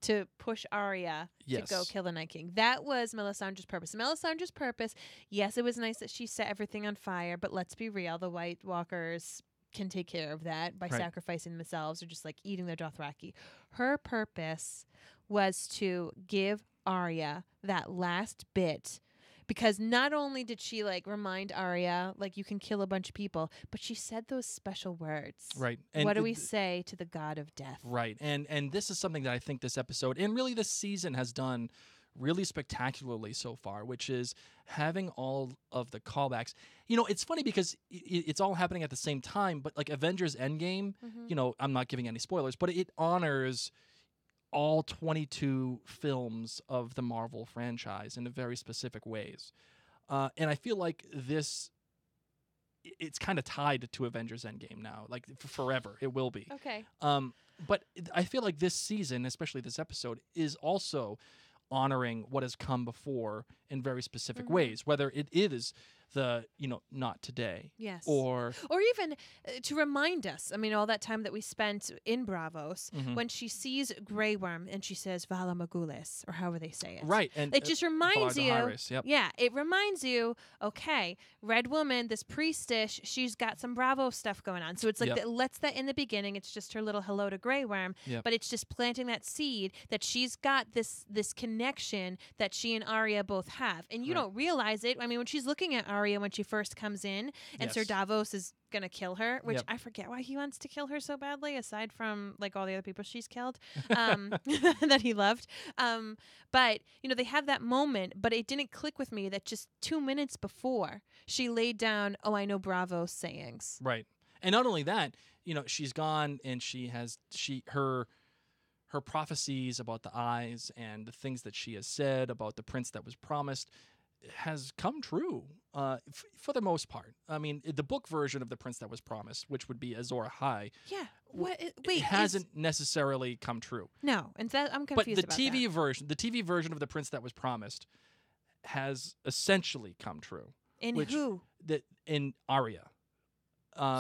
to push Arya to go Yes. kill the Night King. That was Melisandre's purpose. Melisandre's purpose, yes, it was nice that she set everything on fire, but let's be real, the White Walkers can take care of that by Right. sacrificing themselves or just like eating their Dothraki. Her purpose was to give Arya that last bit, because not only did she like remind Arya like you can kill a bunch of people, but she said those special words. Right. What do it- we say to the god of death? Right. And this is something that I think this episode and really this season has done really spectacularly so far, which is having all of the callbacks. You know, it's funny because it's all happening at the same time, but like Avengers Endgame, Mhm. you know, I'm not giving any spoilers, but it honors all 22 films of the Marvel franchise in very specific ways. And I feel like this, it's kind of tied to Avengers Endgame now, like forever. It will be. Okay. But I feel like this season, especially this episode, is also honoring what has come before in very specific Mhm. ways, whether it is the, you know, not today Yes. or even to remind us, I mean, all that time that we spent in Bravos, Mhm. when she sees Grey Worm and she says Vala Magulis, or however they say it. right. And It just reminds Valar you. Dohaeris, yep. Yeah, it reminds you, okay, Red Woman, this priestess, she's got some Bravo stuff going on. So it's like Yep. that lets that in the beginning. It's just her little hello to Grey Worm, Yep. but it's just planting that seed that she's got this connection that she and Arya both have. And you Right. don't realize it. I mean, when she's looking at Arya when she first comes in and Sir Yes. Davos is going to kill her, which Yep. I forget why he wants to kill her so badly, aside from like all the other people she's killed that he loved. But, you know, they have that moment, but it didn't click with me that just 2 minutes before she laid down, oh, I know Bravo's sayings. Right. And not only that, you know, she's gone and her prophecies about the eyes and the things that she has said about the prince that was promised has come true for the most part. I mean, the book version of the prince that was promised, which would be Azor Ahai, Yeah. What? it Wait. hasn't necessarily come true. No. And that I'm But confused the about TV that. version of the prince that was promised has essentially come true. In which- who? That in Arya.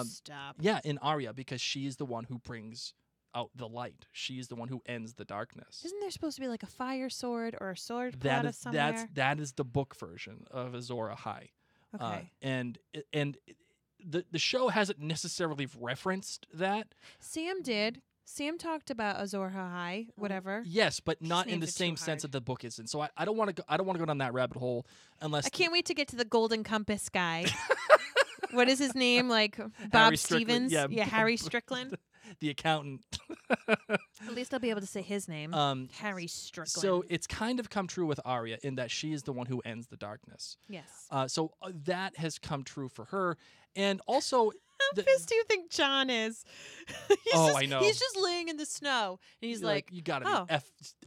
Stop. Yeah, in Arya, because she's the one who brings out the light. She's the one who ends the darkness. Isn't there supposed to be like a fire sword or a sword That plot is somewhere? that is the book version of Azor Ahai. Okay. The show hasn't necessarily referenced that. Sam did. Sam talked about Azor Ahai, whatever. Yes, but not in names the are too same sense hard. that the book isn't. So I don't want to go down that rabbit hole unless I can't wait to get to the Golden Compass guy. What is his name? Like Bob Harry Strickland. Stevens? Yeah, Harry Strickland. the accountant. At least I'll be able to say his name. Harry Strickland. So it's kind of come true with Arya in that she is the one who ends the darkness. yes. So that has come true for her, and also. How pissed do you think John is? I know. He's just laying in the snow, and he's You're like, you gotta oh. be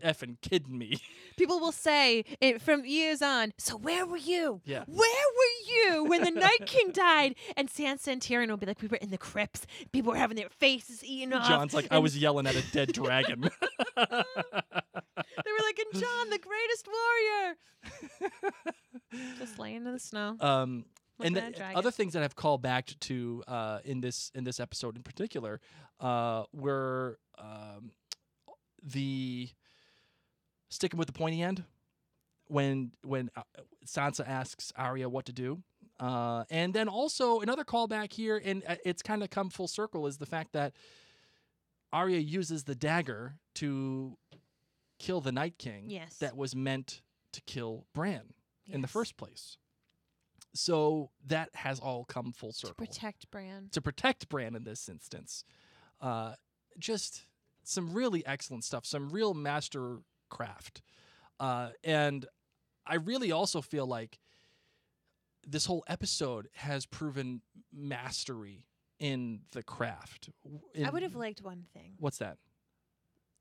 effing kidding me. people will say it from years on. So where were you? Yeah. Where were you when the Night King died? And Sansa and Tyrion will be like, we were in the crypts. People were having their faces eaten off. John's like, I and was yelling at a dead dragon. They were like, and John, the greatest warrior. Just laying in the snow. And Looking at a dragon. other things that I've called back to in this episode in particular were the sticking with the pointy end when Sansa asks Arya what to do, and then also another callback here, and it's kind of come full circle, is the fact that Arya uses the dagger to kill the Night King. Yes. That was meant to kill Bran in the Yes. first place. So that has all come full To circle. protect Bran. To protect Bran in this instance. Just some really excellent stuff, some real master craft. And I really also feel like this whole episode has proven mastery in the craft. I would have liked one thing. What's that?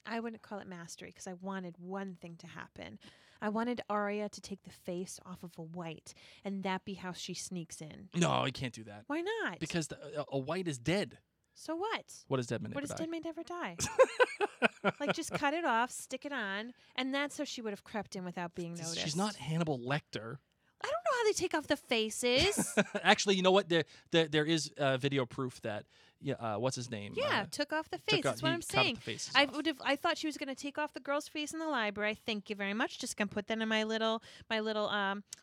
I wouldn't call it mastery because I wanted one thing to happen. I wanted Arya to take the face off of a white, and that be how she sneaks in. No, you can't do that Why not? because a white is dead. So what? What does dead man What never does die? Dead Man Never Die? Like, just cut it off, stick it on, and that's how she would have crept in without being noticed. She's not Hannibal Lecter. I don't know how they take off the faces. Actually, you know what? There is video proof that what's his name? Yeah, took off the face. That's what I'm saying. I thought she was going to take off the girl's face in the library. Thank you very much. Just gonna put that in my little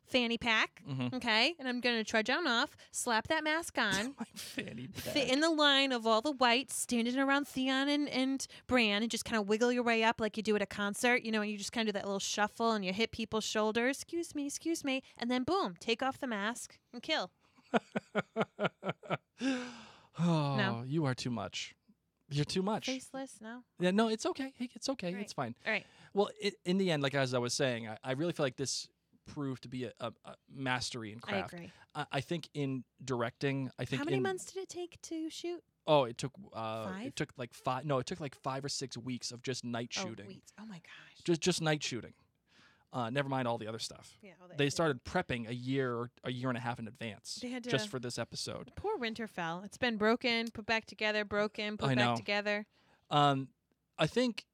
fanny pack. Mhm. Okay, and I'm gonna trudge on off, slap that mask on, My fanny pack. fit in the line of all the whites standing around Theon and Bran, and just kind of wiggle your way up like you do at a concert. You know, and you just kind of do that little shuffle and you hit people's shoulders. Excuse me, and then boom, take off the mask and kill. Oh, No. you are too much. You're too much. Faceless? No. Yeah, no, it's okay. Hey, it's okay. Right. It's fine. All right. Well, in the end, like as I was saying, I really feel like this proved to be a mastery in craft. I agree. I think in directing, I think How many in, months did it take to shoot? Oh, it took 5? it took like 5. No, it took like 5 or 6 weeks of just night shooting. Oh, weeks. Oh my gosh. Just night shooting. Never mind all the other stuff. Yeah. They started prepping a year and a half in advance They had to, just for this episode. Poor Winterfell. It's been broken, put back together, broken, put I back know. together. I think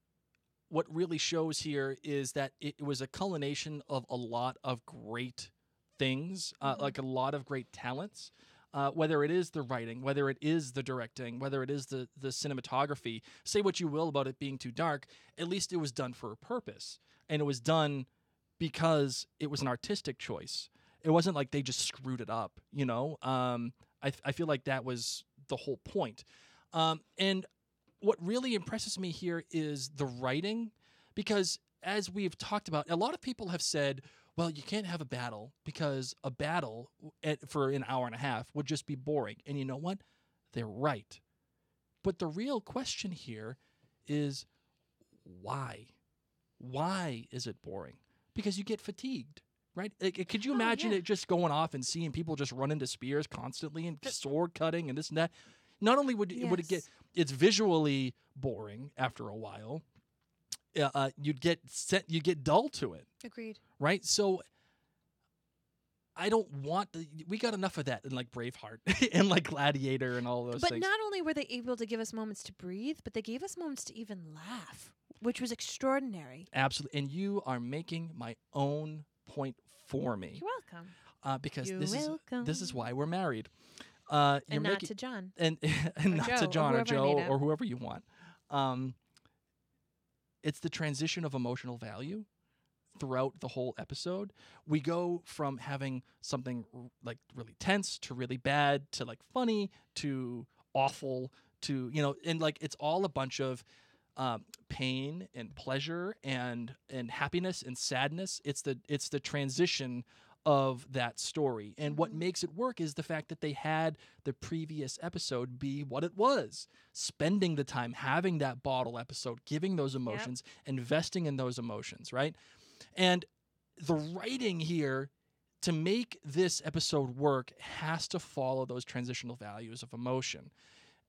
what really shows here is that it was a culmination of a lot of great things, like a lot of great talents. Whether it is the writing, whether it is the directing, whether it is the cinematography, say what you will about it being too dark, at least it was done for a purpose. And it was done because it was an artistic choice. It wasn't like they just screwed it up, you know? I feel like that was the whole point. And what really impresses me here is the writing, because as we've talked about, a lot of people have said, well, you can't have a battle because a battle for an hour and a half would just be boring. And you know what? They're right. But the real question here is why? Why is it boring? Because you get fatigued, right? Like, could you imagine yeah. it just going off and seeing people just run into spears constantly and sword cutting and this and that? Not only would it get, Yes. it's visually boring after a while. You'd get dull to it, Agreed. right? So I don't want. We got enough of that in like Braveheart and like Gladiator and all those But things. not only were they able to give us moments to breathe, but they gave us moments to even laugh, which was extraordinary. Absolutely, and you are making my own point for me You're welcome. because You're this welcome. is why we're married. And You're not making to John. and not Joe, to or John or whoever I Joe made up. or whoever you want. It's the transition of emotional value throughout the whole episode. We go from having something like really tense to really bad to like funny to awful to, you know, and like it's all a bunch of pain and pleasure and happiness and sadness. It's the transition of that story. And what makes it work is the fact that they had the previous episode be what it was. Spending the time having that bottle episode, giving those emotions, investing in those emotions, right? And the writing here to make this episode work has to follow those transitional values of emotion.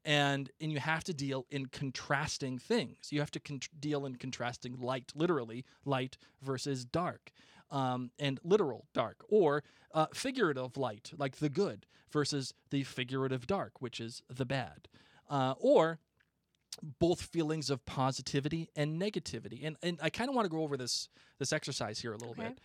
And you have to deal in contrasting things. You have to deal in contrasting light, literally light versus dark. And literal dark, or figurative light, like the good, versus the figurative dark, which is the bad, or both feelings of positivity and negativity. And I kind of want to go over this exercise here a little bit,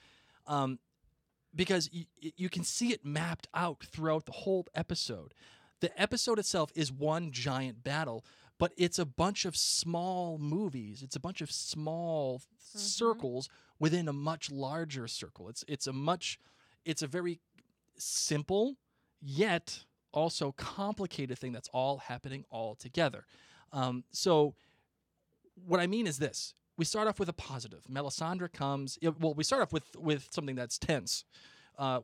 because you can see it mapped out throughout the whole episode. The episode itself is one giant battle, but it's a bunch of small movies. It's a bunch of small circles within a much larger circle. It's a very simple yet also complicated thing that's all happening all together. So what I mean is this: we start off with a positive. Melisandre comes. Well, we start off with something that's tense.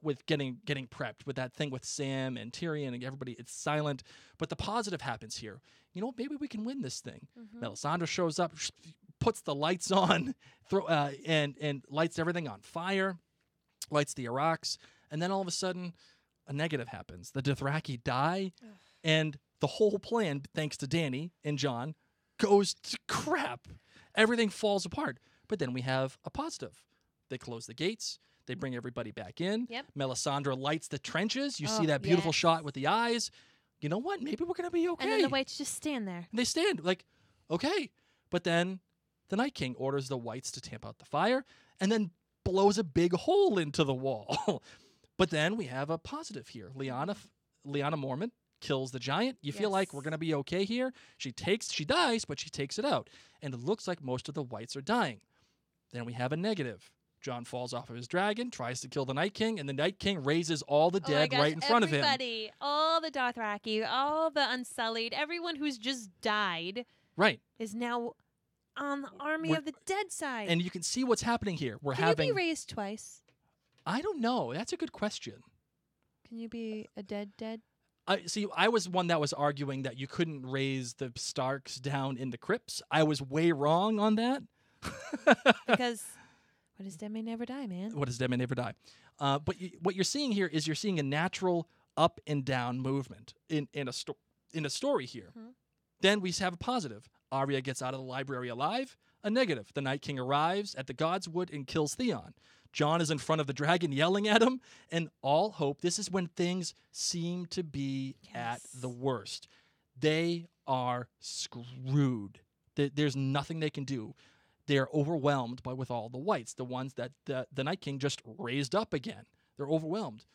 With getting prepped with that thing with Sam and Tyrion and everybody, it's silent. But the positive happens here. You know, maybe we can win this thing. Melisandre shows up, puts the lights on, and lights everything on fire, lights the Iraqs, and then all of a sudden, a negative happens. The Dothraki die, and the whole plan, thanks to Dany and Jon, goes to crap. Everything falls apart. But then we have a positive. They close the gates. They bring everybody back in. Yep. Melisandre lights the trenches. You Oh, see that beautiful yes. shot with the eyes. You know what? Maybe we're going to be okay. And then the whites just stand there. And they stand like, okay. But then the Night King orders the whites to tamp out the fire and then blows a big hole into the wall. But then we have a positive here. Lyanna Mormont kills the giant. You feel like Yes. we're going to be okay here. She dies, but she takes it out. And it looks like most of the whites are dying. Then we have a negative. Jon falls off of his dragon, tries to kill the Night King, and the Night King raises all the Oh my dead gosh, right in front of him. everybody, all the Dothraki, all the Unsullied, everyone who's just died Right. is now on the army We're- of the dead side. And you can see what's happening here. We're Can having you be raised twice? I don't know. That's a good question. Can you be a dead? I was one that was arguing that you couldn't raise the Starks down in the crypts. I was way wrong on that. Because what is dead may never die, man. What is dead may never die. But what you're seeing here is you're seeing a natural up and down movement in a story here. Mhm. Then we have a positive. Arya gets out of the library alive. A negative. The Night King arrives at the Godswood and kills Theon. Jon is in front of the dragon yelling at him, and all hope. This is when things seem to be at Yes. the worst. They are screwed. There's nothing they can do. They're overwhelmed with all the whites, the ones that the Night King just raised up again. They're overwhelmed.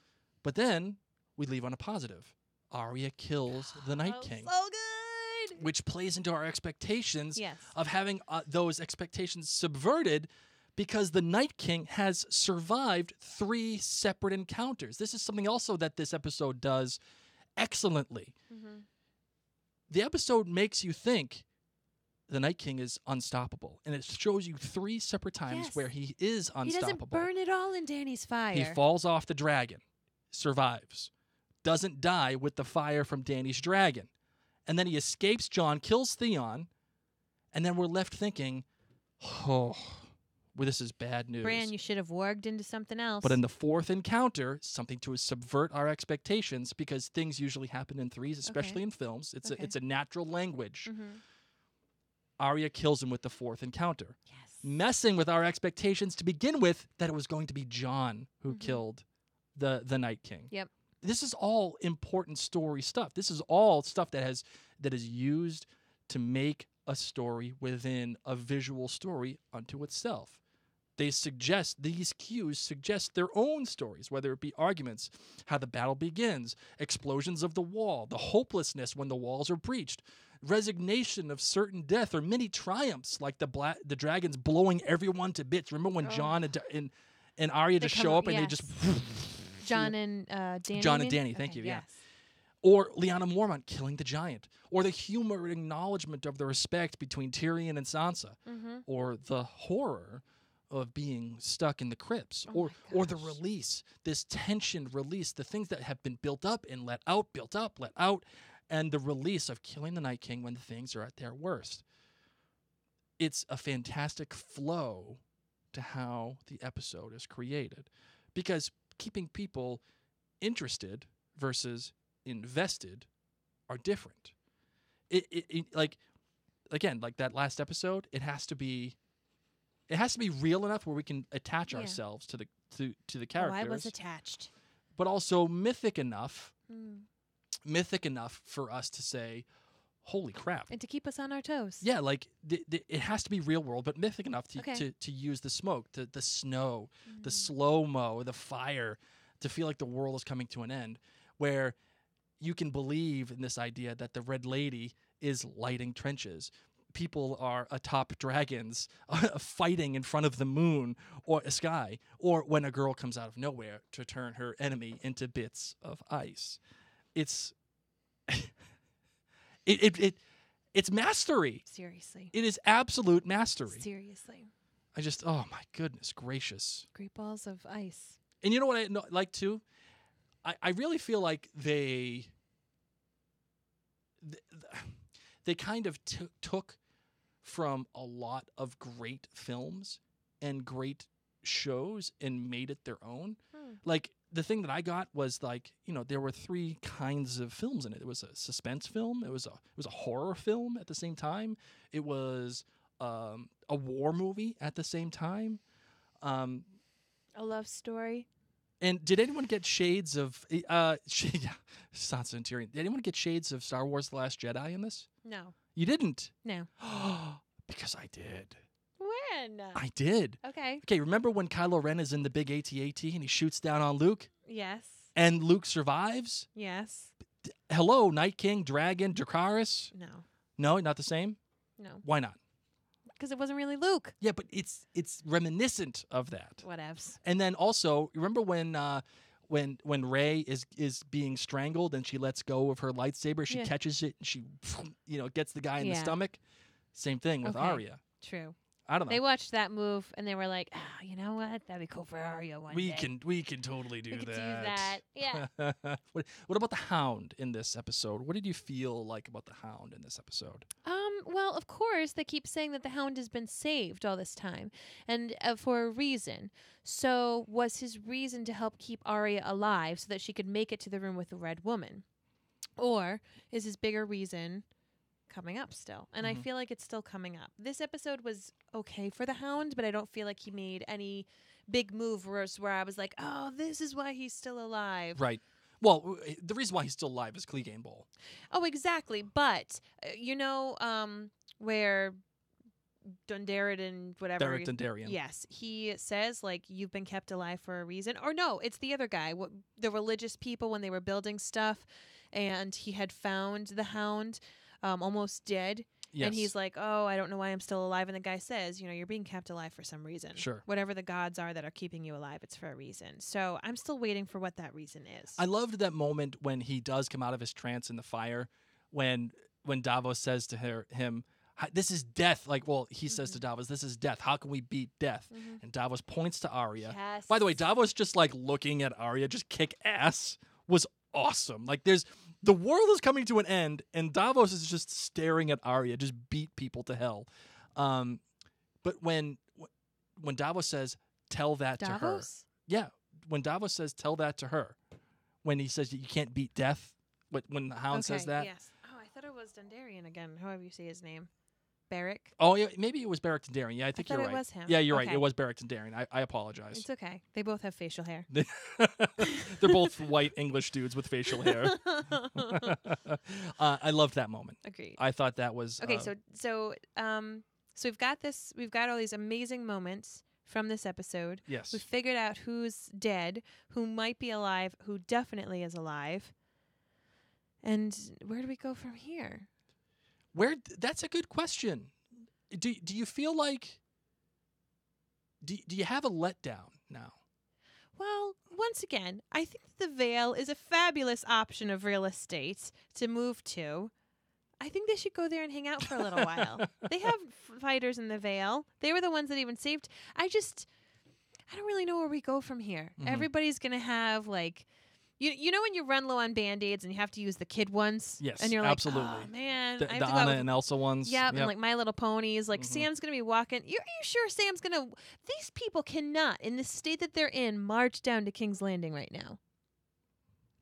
But then we leave on a positive. Arya kills the Night Oh, King, so good. which plays into our expectations Yes. of having those expectations subverted because the Night King has survived 3 separate encounters. This is something also that this episode does excellently. Mhm. The episode makes you think the Night King is unstoppable, and it shows you 3 separate times Yes. where he is He unstoppable. doesn't burn it all in Dany's fire. He falls off the dragon, survives, doesn't die with the fire from Dany's dragon. And then he escapes Jon, kills Theon, and then we're left thinking, oh, well, this is bad news. Bran, you should have warged into something else. But in the 4th encounter, something to subvert our expectations, because things usually happen in 3s, especially in films. It's Okay. it's a natural language. Mhm. Arya kills him with the 4th encounter, Yes. messing with our expectations to begin with that it was going to be Jon who Mhm. killed the Night King. Yep. This is all important story stuff. This is all stuff that is used to make a story within a visual story unto itself. These cues suggest their own stories, whether it be arguments, how the battle begins, explosions of the wall, the hopelessness when the walls are breached, resignation of certain death, or many triumphs like the dragons blowing everyone to bits. Remember when Jon and Arya They just come show up- up and they yes. just Jon and Dany. Jon you and mean? Dany, thank Okay, you, yeah. yes. or Lyanna Mormont killing the giant, or the humor and acknowledgement of the respect between Tyrion and Sansa, Mhm. or the horror of being stuck in the crypts, Oh or the gosh. release, this tensioned release, the things that have been built up and let out, built up, let out, and the release of killing the Night King when things are at their worst. It's a fantastic flow to how the episode is created, because keeping people interested versus invested are different. It like again, like that last episode, it has to be real enough where we can attach Yeah. ourselves to the Oh, characters, I was attached. but also mythic enough Mm. for us to say, holy crap. And to keep us on our toes. Yeah, like it has to be real world, but mythic enough Okay. to use the smoke, the snow, the Mm. slow-mo, the fire, to feel like the world is coming to an end, where you can believe in this idea that the Red Lady is lighting trenches. People are atop dragons fighting in front of the moon or a sky, or when a girl comes out of nowhere to turn her enemy into bits of ice. It's it's mastery. Seriously. It is absolute mastery. Seriously. Oh my goodness gracious. Great balls of ice. And you know what I like too? I really feel like they kind of took from a lot of great films and great shows and made it their own. Hmm. Like the thing that I got was like, there were three kinds of films in it. It was a suspense film. It was a horror film at the same time. It was a war movie at the same time. A love story. And did anyone get shades of Sansa and Tyrion? Did anyone get shades of Star Wars: The Last Jedi in this? No. You didn't? No. Because I did. When? I did. Okay. Okay, remember when Kylo Ren is in the big AT-AT and he shoots down on Luke? Yes. And Luke survives? Yes. Hello, Night King, Dragon, Dracarys? No. No, not the same? No. Why not? Because it wasn't really Luke. Yeah, but it's reminiscent of that. Whatevs. And then also, remember when Rey is being strangled and she lets go of her lightsaber, she Yeah. catches it and she gets the guy in the Yeah. stomach? Same thing with Okay. Arya. True. I don't know. They watched that move and they were like, you know what? That'd be cool for Arya one we day. can totally do We could that. do that. Yeah. What about the Hound in this episode? What did you feel like about the Hound in this episode? Well, of course, they keep saying that the Hound has been saved all this time, and for a reason. So, was his reason to help keep Arya alive so that she could make it to the room with the Red Woman, or is his bigger reason coming up still? And I Mhm. feel like it's still coming up. This episode was okay for the Hound, but I don't feel like he made any big move where I was like, oh, this is why he's still alive. Right. Well, the reason why he's still alive is Clegane Bowl. Oh, exactly. But where Dondarrion, whatever. Beric Dondarrion. Yes, he says like you've been kept alive for a reason. Or no, it's the other guy. The religious people when they were building stuff, and he had found the Hound, almost dead. Yes. And he's like, oh, I don't know why I'm still alive. And the guy says, you're being kept alive for some reason. Sure. Whatever the gods are that are keeping you alive, it's for a reason. So I'm still waiting for what that reason is. I loved that moment when he does come out of his trance in the fire, when Davos says to him, this is death. Like, well, he says to Davos, this is death. How can we beat death? Mhm. And Davos points to Arya. Yes. By the way, Davos just like looking at Arya, just kick ass, was awesome. Like, the world is coming to an end, and Davos is just staring at Arya, just beat people to hell. But when Davos says, tell that to her. Davos? Yeah, when Davos says, tell that to her. When he says that you can't beat death, when the Hound says that. Yes. Oh, I thought it was Dondarrion again, however you say his name. Beric. Oh, yeah, maybe it was Beric Dondarrion. Yeah, I think thought you're it right. was him. Yeah, you're right. Okay. It was Beric Dondarrion. I apologize. It's okay. They both have facial hair. They're both white English dudes with facial hair. I loved that moment. Agreed. I thought that was Okay, so we've got this. We've got all these amazing moments from this episode. yes. We've figured out who's dead, who might be alive, who definitely is alive. And where do we go from here? That's a good question. Do you feel like do you have a letdown now? Well, once again, I think the Vale is a fabulous option of real estate to move to. I think they should go there and hang out for a little while. They have fighters in the Vale. They were the ones that even saved. I don't really know where we go from here. Mhm. Everybody's going to have like you know when you run low on Band-Aids and you have to use the kid ones? Yes, And you're like, absolutely. oh, man. The I have to go Anna out with and Elsa ones. Yep, and like My Little Ponies. Like Mhm. Sam's gonna be walking. Are you sure Sam's gonna? These people cannot, in the state that they're in, march down to King's Landing right now.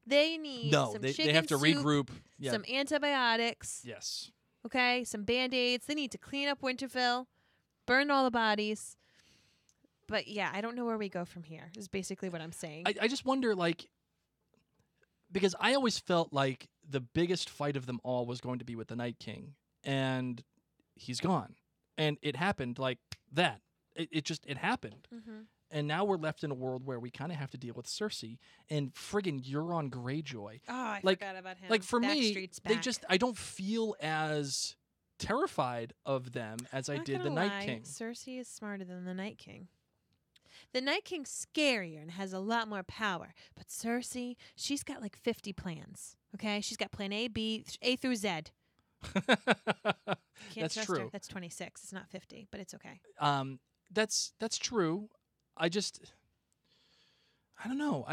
They need No, some they chicken have to soup, regroup. Yeah. some antibiotics. Yes. Okay, some Band-Aids. They need to clean up Winterfell, burn all the bodies. But yeah, I don't know where we go from here. Is basically what I'm saying. I just wonder, like, because I always felt like the biggest fight of them all was going to be with the Night King, and he's gone, and it happened like that. It happened, Mm-hmm. and now we're left in a world where we kind of have to deal with Cersei and friggin' Euron Greyjoy. Oh, I like- forgot about him. Like for me, Backstreet's they back. just I don't feel as terrified of them as I Not did the gonna Night lie, King. Cersei is smarter than the Night King. The Night King's scarier and has a lot more power. But Cersei, she's got like 50 plans. Okay? She's got plan A, B, A through Z. Can't That's trust her. true. That's 26. It's not 50, but it's okay. That's true. I don't know.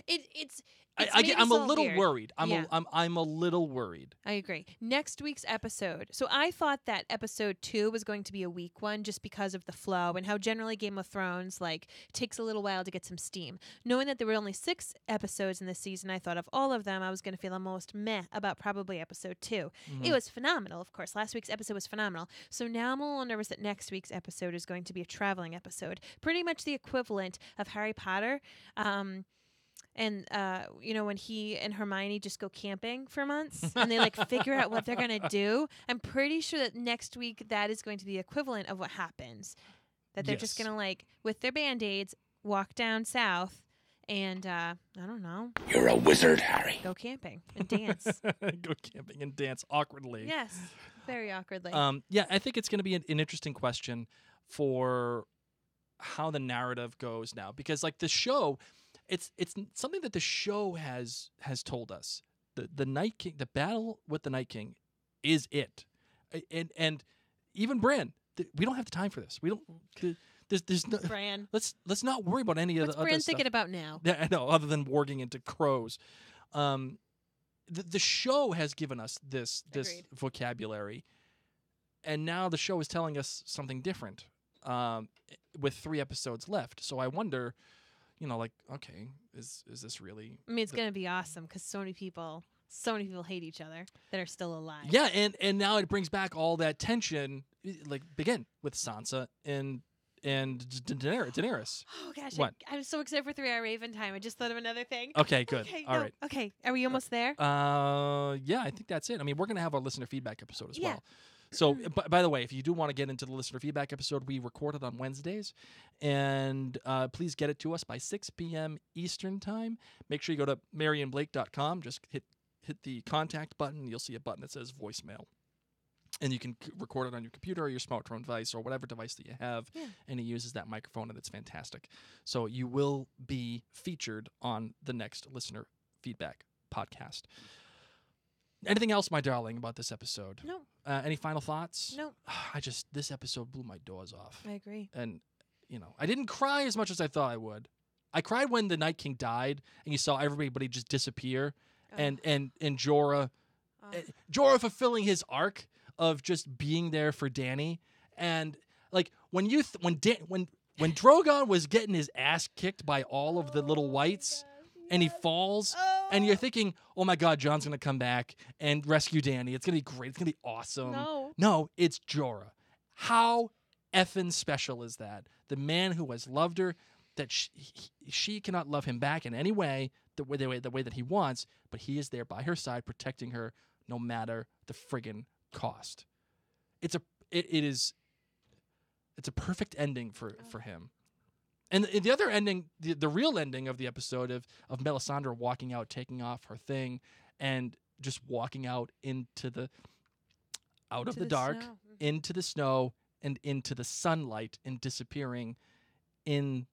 It's I'm a little worried. Yeah. I'm a little worried. I agree. Next week's episode. So I thought that episode 2 was going to be a weak one just because of the flow and how generally Game of Thrones takes a little while to get some steam. Knowing that there were only 6 episodes in this season, I thought of all of them, I was going to feel the most meh about probably episode 2. It was phenomenal, of course. Last week's episode was phenomenal. So now I'm a little nervous that next week's episode is going to be a traveling episode. Pretty much the equivalent of Harry Potter. When he and Hermione just go camping for months and they figure out what they're going to do, I'm pretty sure that next week that is going to be the equivalent of what happens. That they're just going to, with their Band-Aids, walk down south and, I don't know. You're a wizard, Harry. Go camping and dance. Go camping and dance awkwardly. Yes, very awkwardly. I think it's going to be an interesting question for how the narrative goes now. Because, the show... It's something that the show has told us. The Night King, the battle with the Night King, is it, and even Bran. We don't have the time for this. We don't. There's no. Bran. Let's not worry about any of What's the other Bran stuff. thinking about now? Yeah, I know. Other than warging into crows, the show has given us this Agreed. vocabulary, and now the show is telling us something different. With 3 episodes left, so I wonder. Okay, is this really? I mean, it's going to be awesome because so many people hate each other that are still alive. Yeah, and now it brings back all that tension, begin with Sansa and Daenerys. Oh gosh, What? I'm so excited for 3 Hour Raven time. I just thought of another thing. Okay, good. All right. Okay, are we almost there? Yeah, I think that's it. I mean, we're gonna have our listener feedback episode as well. So, by the way, if you do want to get into the listener feedback episode, we record it on Wednesdays, and please get it to us by 6 p.m. Eastern time. Make sure you go to marianblake.com. Just hit the contact button. You'll see a button that says voicemail, and you can record it on your computer or your smartphone device or whatever device that you have, and it uses that microphone, and it's fantastic. So you will be featured on the next listener feedback podcast. Anything else, my darling, about this episode? No. Any final thoughts? No. This episode blew my doors off. I agree. And, I didn't cry as much as I thought I would. I cried when the Night King died and you saw everybody just disappear and Jorah, Jorah fulfilling his arc of just being there for Dany. And when Drogon was getting his ass kicked by all of the little whites and he falls and you're thinking, oh my God, Jon's going to come back and rescue Dany. It's going to be great. It's going to be awesome. No, it's Jorah. How effing special is that? The man who has loved her, that she cannot love him back in any way, the way that he wants, but he is there by her side, protecting her no matter the friggin' cost. It's a perfect ending for him. And the other ending, the real ending of the episode of Melisandre walking out, taking off her thing, and just walking out into the dark, into the snow, and into the sunlight, and disappearing in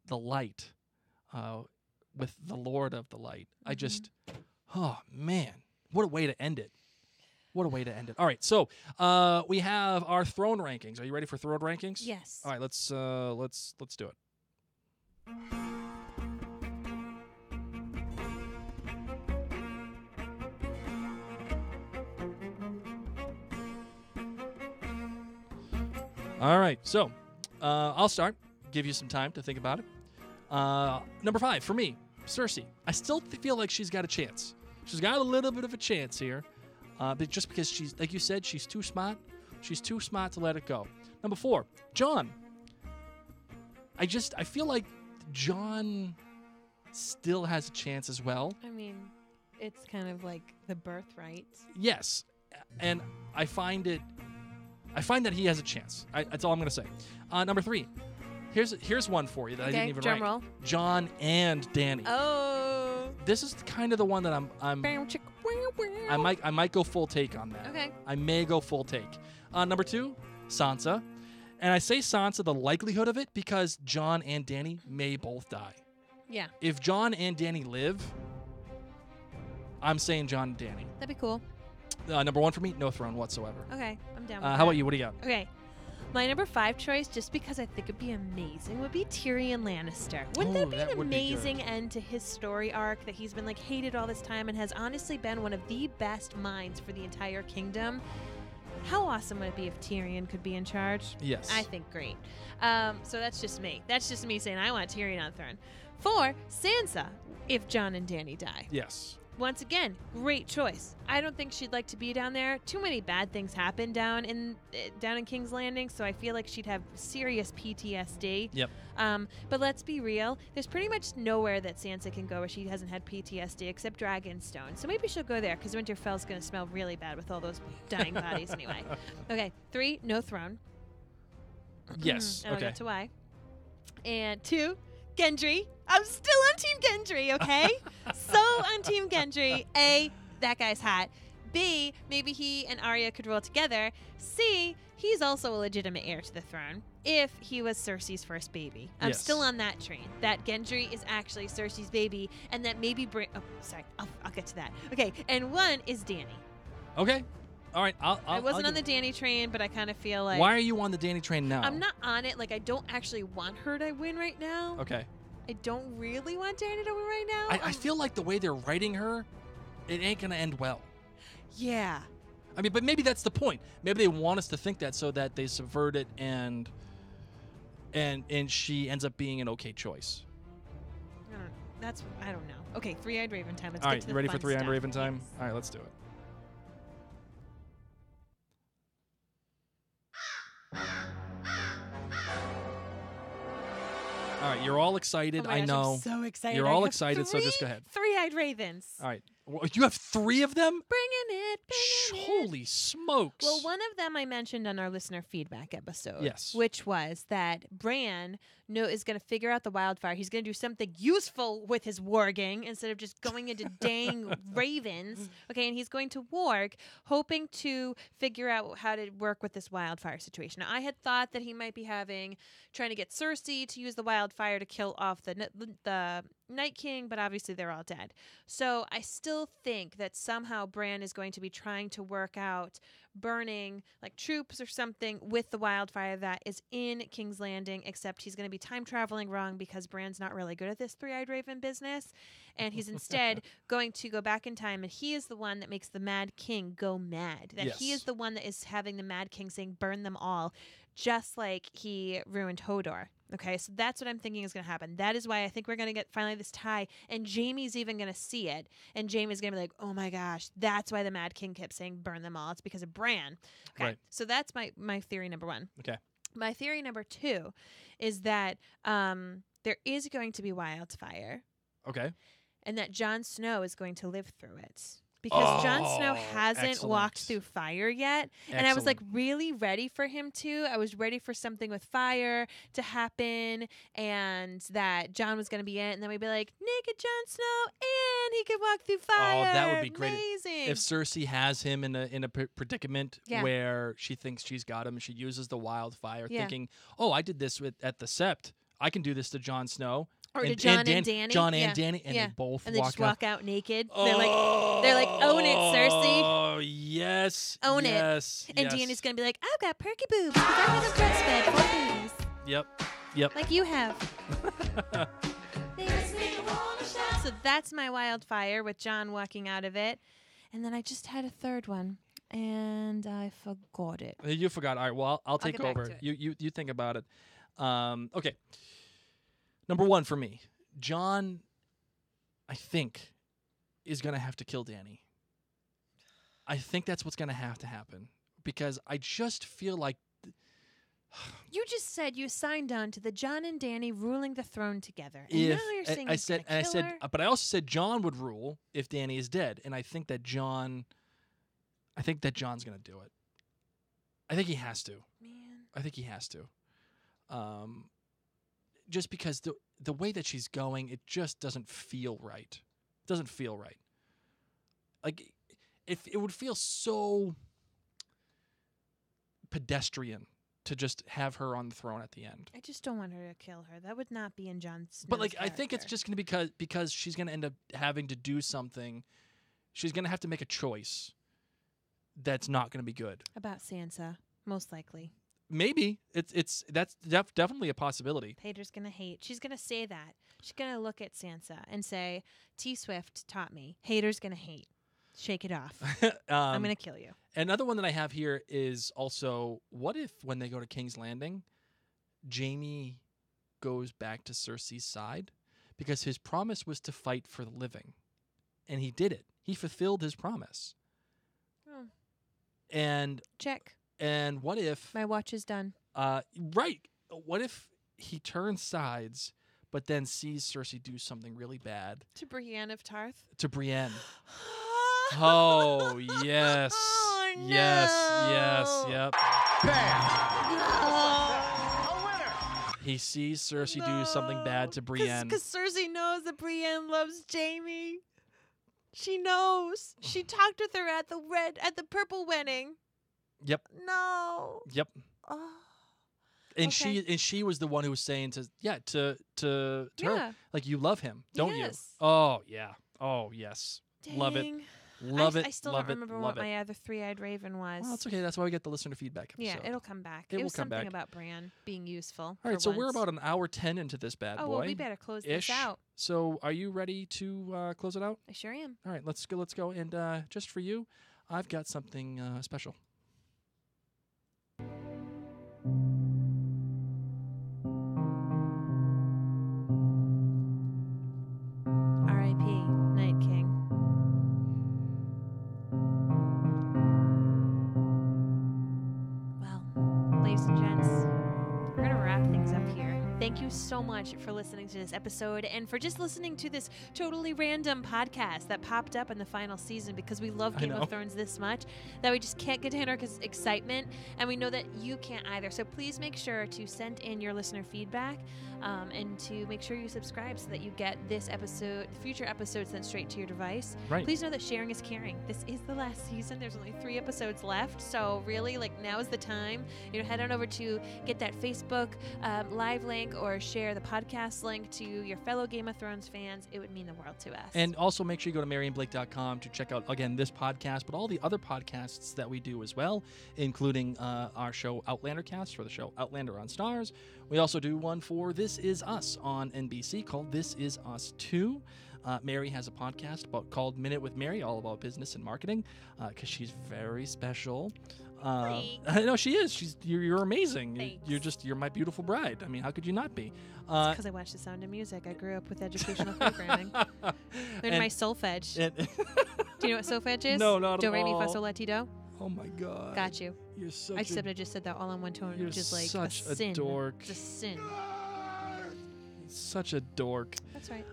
the light with the Lord of the Light. I just, oh man, what a way to end it. What a way to end it. All right, so we have our throne rankings. Are you ready for throne rankings? Yes. All right, let's do it. All right, so I'll start. Give you some time to think about it. Number 5 for me, Cersei. I still feel like she's got a chance. She's got a little bit of a chance here, but just because she's, like you said, she's too smart. She's too smart to let it go. Number 4, Jon. I feel like Jon still has a chance as well. I mean, it's kind of like the birthright. Yes, and I find that he has a chance. That's all I'm going to say. Number 3, here's one for you that I didn't even drum rank. roll. Jon and Dany. Oh. This is kind of the one that I might go full take on that. Okay. I may go full take. Number 2, Sansa. And I say Sansa, the likelihood of it, because Jon and Dany may both die. Yeah. If Jon and Dany live, I'm saying Jon and Dany. That'd be cool. Number 1 for me, no throne whatsoever. Okay, I'm down with How that. about you? What do you got? Okay. My number 5 choice, just because I think it'd be amazing, would be Tyrion Lannister. Wouldn't Oh, that be that an would be good. amazing end to his story arc, that he's been like hated all this time and has honestly been one of the best minds for the entire kingdom? How awesome would it be if Tyrion could be in charge? Yes. I think great. So that's just me. That's just me saying I want Tyrion on the throne. 4, Sansa, if Jon and Dany die. Yes. Once again, great choice. I don't think she'd like to be down there. Too many bad things happen down in King's Landing, so I feel like she'd have serious PTSD. Yep. But let's be real. There's pretty much nowhere that Sansa can go where she hasn't had PTSD except Dragonstone. So maybe she'll go there because Winterfell's going to smell really bad with all those dying bodies anyway. Okay, 3, no throne. Yes. And I'll Okay. get to why. And 2, Gendry. I'm still on Team Gendry, okay? So on Team Gendry. A, that guy's hot. B, maybe he and Arya could roll together. C, he's also a legitimate heir to the throne if he was Cersei's first baby. I'm Yes. still on that train. That Gendry is actually Cersei's baby, and that maybe I'll get to that. Okay, and 1 is Dany. Okay. All right. I wasn't on the Dany train, but I kind of feel like Why are you on the Dany train now? I'm not on it. Like, I don't actually want her to win right now. Okay. I don't really want Dany to win right now. I feel like the way they're writing her, it ain't gonna end well. Yeah. I mean, but maybe that's the point. Maybe they want us to think that so that they subvert it and she ends up being an okay choice. I don't know. Okay, Three-Eyed Raven time. Let's All get right, to you the ready fun for Three-Eyed stuff. Raven time? Yes. All right, let's do it. All right, you're all excited. Oh my I gosh, know. I'm so excited. You're I all have excited, so just go ahead. Three-Eyed Ravens. All right. Well, you have 3 of them? Bringing it. Holy smokes. Well, one of them I mentioned on our listener feedback episode. Yes. Which was that Bran is going to figure out the wildfire. He's going to do something useful with his warging instead of just going into dang ravens. Okay, and he's going to warg, hoping to figure out how to work with this wildfire situation. Now, I had thought that he might be trying to get Cersei to use the wildfire to kill off the Night King, but obviously they're all dead. So I still think that somehow Bran is going to be trying to work out burning like troops or something with the wildfire that is in King's Landing, except he's going to be time traveling wrong because Bran's not really good at this Three-Eyed Raven business, and he's instead going to go back in time, and he is the one that makes the Mad King go mad. That he Yes. is the one that is having the Mad King saying burn them all, just like he ruined Hodor. Okay, so that's what I'm thinking is going to happen. That is why I think we're going to get finally this tie, and Jaime's even going to see it, and Jaime's going to be like, oh my gosh, that's why the Mad King kept saying burn them all. It's because of Bran. Okay, Right. so that's my theory number 1. Okay. My theory number 2 is that there is going to be wildfire, Okay. and that Jon Snow is going to live through it. Because Jon Snow Oh, hasn't walked excellent. through fire yet. And I was like Excellent. really ready for him to. I was ready for something with fire to happen and that Jon was going to be in it. And then we'd be like, naked Jon Snow and he could walk through fire. Oh, that would be great. Amazing. If Cersei has him in a predicament Yeah. where she thinks she's got him, she uses the wildfire, Yeah. thinking, "Oh, I did this at the Sept. I can do this to Jon Snow." Or to Jon and Dany. Jon Yeah. and Dany, and Yeah. they both and they walk just out. walk out naked. They're like, own it, Cersei. Oh yes, Own it. yes, And yes. Dany's going to be like, I've got perky boobs because I haven't breastfed 4 babies. Yep. Like you have. So that's my wildfire with Jon walking out of it. And then I just had a third one. And I forgot it. You forgot. All right. Well, I'll take get back over. to it. You think about it. Okay. Number 1 for me, Jon, I think, is gonna have to kill Dany. I think that's what's gonna have to happen because I just feel like You just said you signed on to the Jon and Dany ruling the throne together. And if now you're saying I he's said, gonna kill her? but I also said Jon would rule if Dany is dead, and I think that Jon's gonna do it. I think he has to. Man. I think he has to. Just because the way that she's going, it just doesn't feel right. It doesn't feel right. Like, if it would feel so pedestrian to just have her on the throne at the end. I just don't want her to kill her. That would not be in Jon Snow's But like, I think it's character. just going to be because she's going to end up having to do something. She's going to have to make a choice that's not going to be good. About Sansa, most likely. maybe that's definitely a possibility. Hater's gonna hate. She's gonna say that. She's gonna look at Sansa and say, T Swift taught me. Hater's gonna hate. Shake it off. I'm gonna kill you. Another one that I have here is also, what if when they go to King's Landing, Jaime goes back to Cersei's side? Because his promise was to fight for the living. And he did it. He fulfilled his promise. Oh. And Check. and what if My watch is done. right. What if he turns sides but then sees Cersei do something really bad To Brienne of Tarth. to Brienne? Oh, yes. Oh, Yes, no. yep. A winner! He sees Cersei do something bad to Brienne. Because Cersei knows that Brienne loves Jaime. She knows. She talked with her at the purple wedding. Yep. No. Yep. Oh. And Okay. she was the one who was saying to her, Yeah. like, you love him, don't Yes. you? Oh yeah. Oh yes. Love it. Dang. Love it. I still love don't it. remember love what it. my other three-eyed raven was. Well, that's okay. That's why we get the listener feedback episode. Yeah, it'll come back. It It will was come something back. about Bran being useful. All for right, so we're once. about an hour 10 into this bad Oh boy. well, we better close ish. this out. So are you ready to close it out? I sure am. All right, let's go. And just for you, I've got something special. R.I.P. Night King. Well, ladies and gents, we're going to wrap things up here. Thank you so much for listening to this episode and for just listening to this totally random podcast that popped up in the final season because we love I Game know. of Thrones this much that we just can't contain our excitement, and we know that you can't either. So please make sure to send in your listener feedback and to make sure you subscribe so that you get this episode, future episodes sent straight to your device. Right. Please know that sharing is caring. This is the last season. There's only 3 episodes left. So really, like, now is the time. Head on over to get that Facebook live link or share the podcast link to your fellow Game of Thrones fans. It would mean the world to us. And also make sure you go to MaryandBlake.com to check out, again, this podcast, but all the other podcasts that we do as well, including our show Outlander Cast for the show Outlander on Stars. We also do one for This Is Us on NBC called This Is Us 2. Mary has a podcast called Minute with Mary, all about business and marketing, because she's very special. I know she is. You're amazing. Thanks. You're my beautiful bride. I mean, how could you not be? because I watched The Sound of Music. I grew up with educational programming. Learned my solfege. Do you know what solfege is? No, not Do at re mi fa all. sol la ti do. Oh my God. Got you. You're such I a just said that all in one tone, you're which is like such a a sin. dork. It's a sin. such a dork. That's right.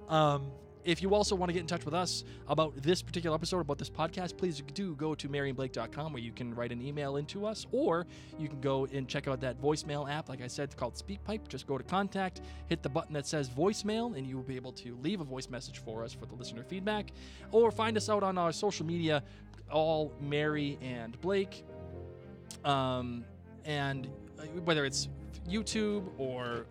If you also want to get in touch with us about this particular episode, about this podcast, please do go to MaryandBlake.com where you can write an email into us, or you can go and check out that voicemail app, like I said, called SpeakPipe. Just go to contact, hit the button that says voicemail, and you will be able to leave a voice message for us for the listener feedback, or find us out on our social media, all Mary and Blake, and whether it's YouTube or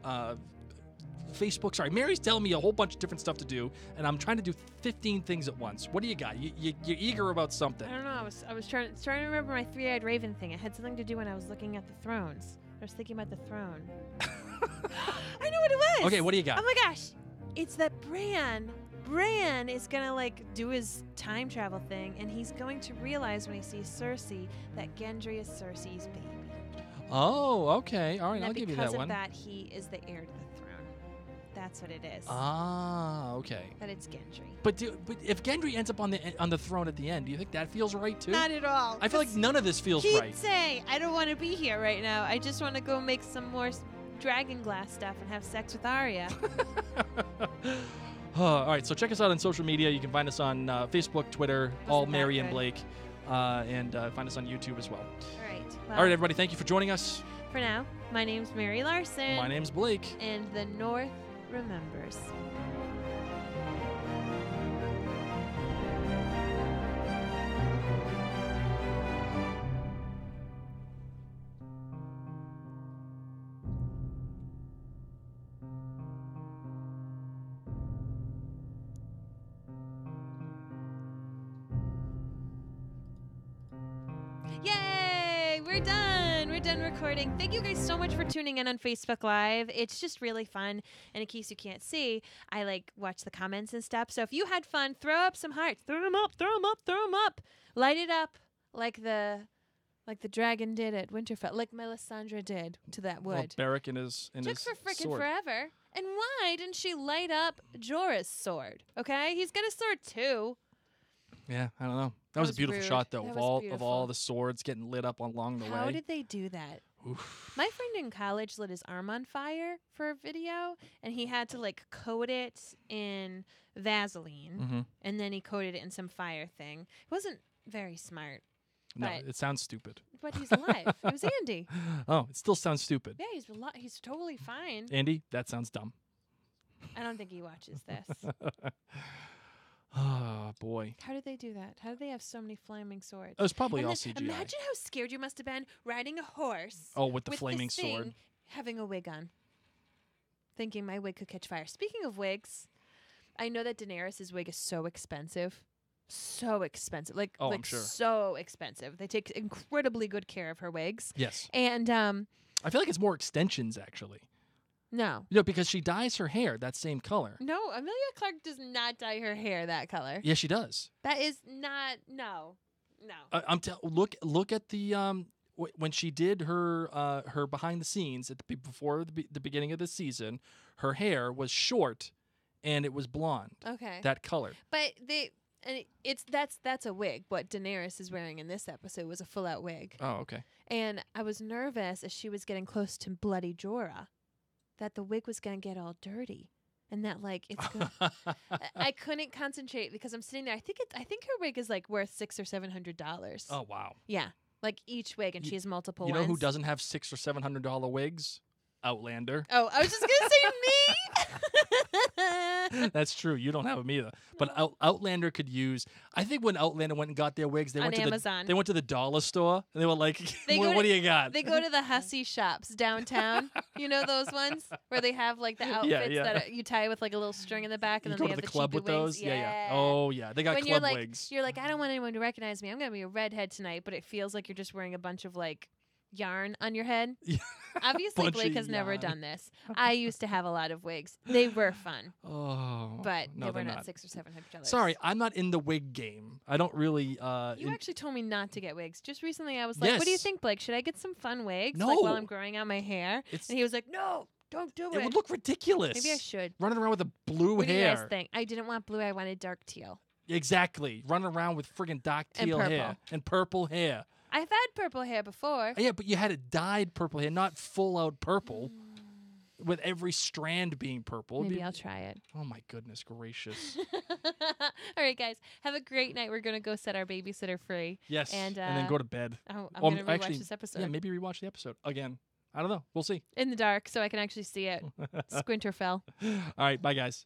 Facebook. Sorry, Mary's telling me a whole bunch of different stuff to do, and I'm trying to do 15 things at once. What do you got? You're eager about something. I don't know. I was trying to remember my three-eyed raven thing. It had something to do when I was looking at the thrones. I was thinking about the throne. I know what it was. Okay, what do you got? Oh my gosh, it's that Bran is gonna like do his time travel thing, and he's going to realize when he sees Cersei that Gendry is Cersei's baby. Oh, okay. All right, And I'll that give you because that of one. that, he is the heir to the throne. That's what it is. Ah, okay. That it's Gendry. But if Gendry ends up on the throne at the end, do you think that feels right too? Not at all. I feel like none of this feels He'd right. say, I don't want to be here right now. I just want to go make some more dragon glass stuff and have sex with Arya. All right, so check us out on social media. You can find us on Facebook, Twitter, all Wasn't that Mary and good? Blake, and find us on YouTube as well. All right. Well, All right, everybody, thank you for joining us. for now, my name's Mary Larson. My name's Blake. And the North remembers. Yay! We're done. We're done recording. recording. Thank you guys so much for tuning in on Facebook Live. It's just really fun. And in case you can't see, I like watch the comments and stuff. So if you had fun, throw up some hearts. Throw them up, throw them up, throw them up. Light it up like the dragon did at Winterfell, like Melisandre did to that Well, wood. Beric in his Took for frickin' sword. forever. And why didn't she light up Jorah's sword? Okay, he's got a sword too. Yeah, I don't know. That was a was beautiful rude. shot, though, That of was all beautiful. the swords getting lit up along the How way. did they do that? Oof. My friend in college lit his arm on fire for a video, and he had to like coat it in Vaseline, Mm-hmm. and then he coated it in some fire thing. It wasn't very smart, No, But- it sounds stupid. but he's alive. It was Andy. Oh, it still sounds stupid. Yeah, he's totally fine. Andy, that sounds dumb. I don't think he watches this. Oh, boy. How did they do that? How did they have so many flaming swords? It was probably And all then CGI. Imagine how scared you must have been riding a horse. Oh, with the with flaming this sword. thing, having a wig on, thinking my wig could catch fire. Speaking of wigs, I know that Daenerys' wig is so expensive. So expensive. Like, Oh, I'm like sure. so expensive. They take incredibly good care of her wigs. Yes. And I feel like it's more extensions, actually. no. You know, because she dyes her hair that same color. No, Amelia Clark does not dye her hair that color. Yeah, she does. That is not no. Look at the when she did her behind the scenes at before the beginning of the season, her hair was short and it was blonde. Okay. That color. But that's a wig. What Daenerys is wearing in this episode was a full out wig. Oh, okay. And I was nervous as she was getting close to bloody Jorah that the wig was going to get all dirty and that like it's gonna, I couldn't concentrate because I'm sitting there. I think her wig is like worth $600 or $700. Oh, wow. Yeah. Like each wig, and she has multiple You know ones. who doesn't have $600 or $700 wigs? Outlander. Oh, I was just going to say me. That's true. You don't have them either. But Outlander could use. I think when Outlander went and got their wigs, they On went to Amazon. They went to the dollar store and they were like, They go "What to- do you got?" They go to the hussy shops downtown. You know those ones where they have like the outfits yeah. that you tie with like a little string in the back, and You then go they to have the club cheapy with wigs. those. Yeah. Oh yeah, they got When club you're like, wigs. you're like, I don't want anyone to recognize me. I'm gonna be a redhead tonight, but it feels like you're just wearing a bunch of like yarn on your head. Yeah. Obviously, Bunch Blake of has never yarn. done this. I used to have a lot of wigs. They were fun, Oh, but no, they were they're not $600 or $700. Sorry, I'm not in the wig game. I don't really. You actually told me not to get wigs. Just recently, I was like, "What do you Yes. think, Blake? Should I get some fun wigs No. like while I'm growing out my hair?" It's, And he was like, "No, don't do it it. would look ridiculous. Maybe I should." Running around with a blue What do you hair. guys think? I didn't want blue. I wanted dark teal. Exactly. Running around with friggin' dark And teal hair purple. and purple hair. I've had purple hair before. Yeah, but you had it dyed purple hair, not full out purple, with every strand being purple. It'd Maybe be- I'll try it. Oh my goodness gracious! All right, guys. Have a great night. We're going to go set our babysitter free. Yes, And, then go to bed. Oh, I'm Or going to rewatch actually, this episode Yeah, maybe rewatch the episode again. I don't know. We'll see. in the dark so I can actually see it. Squinterfell. All right, bye guys.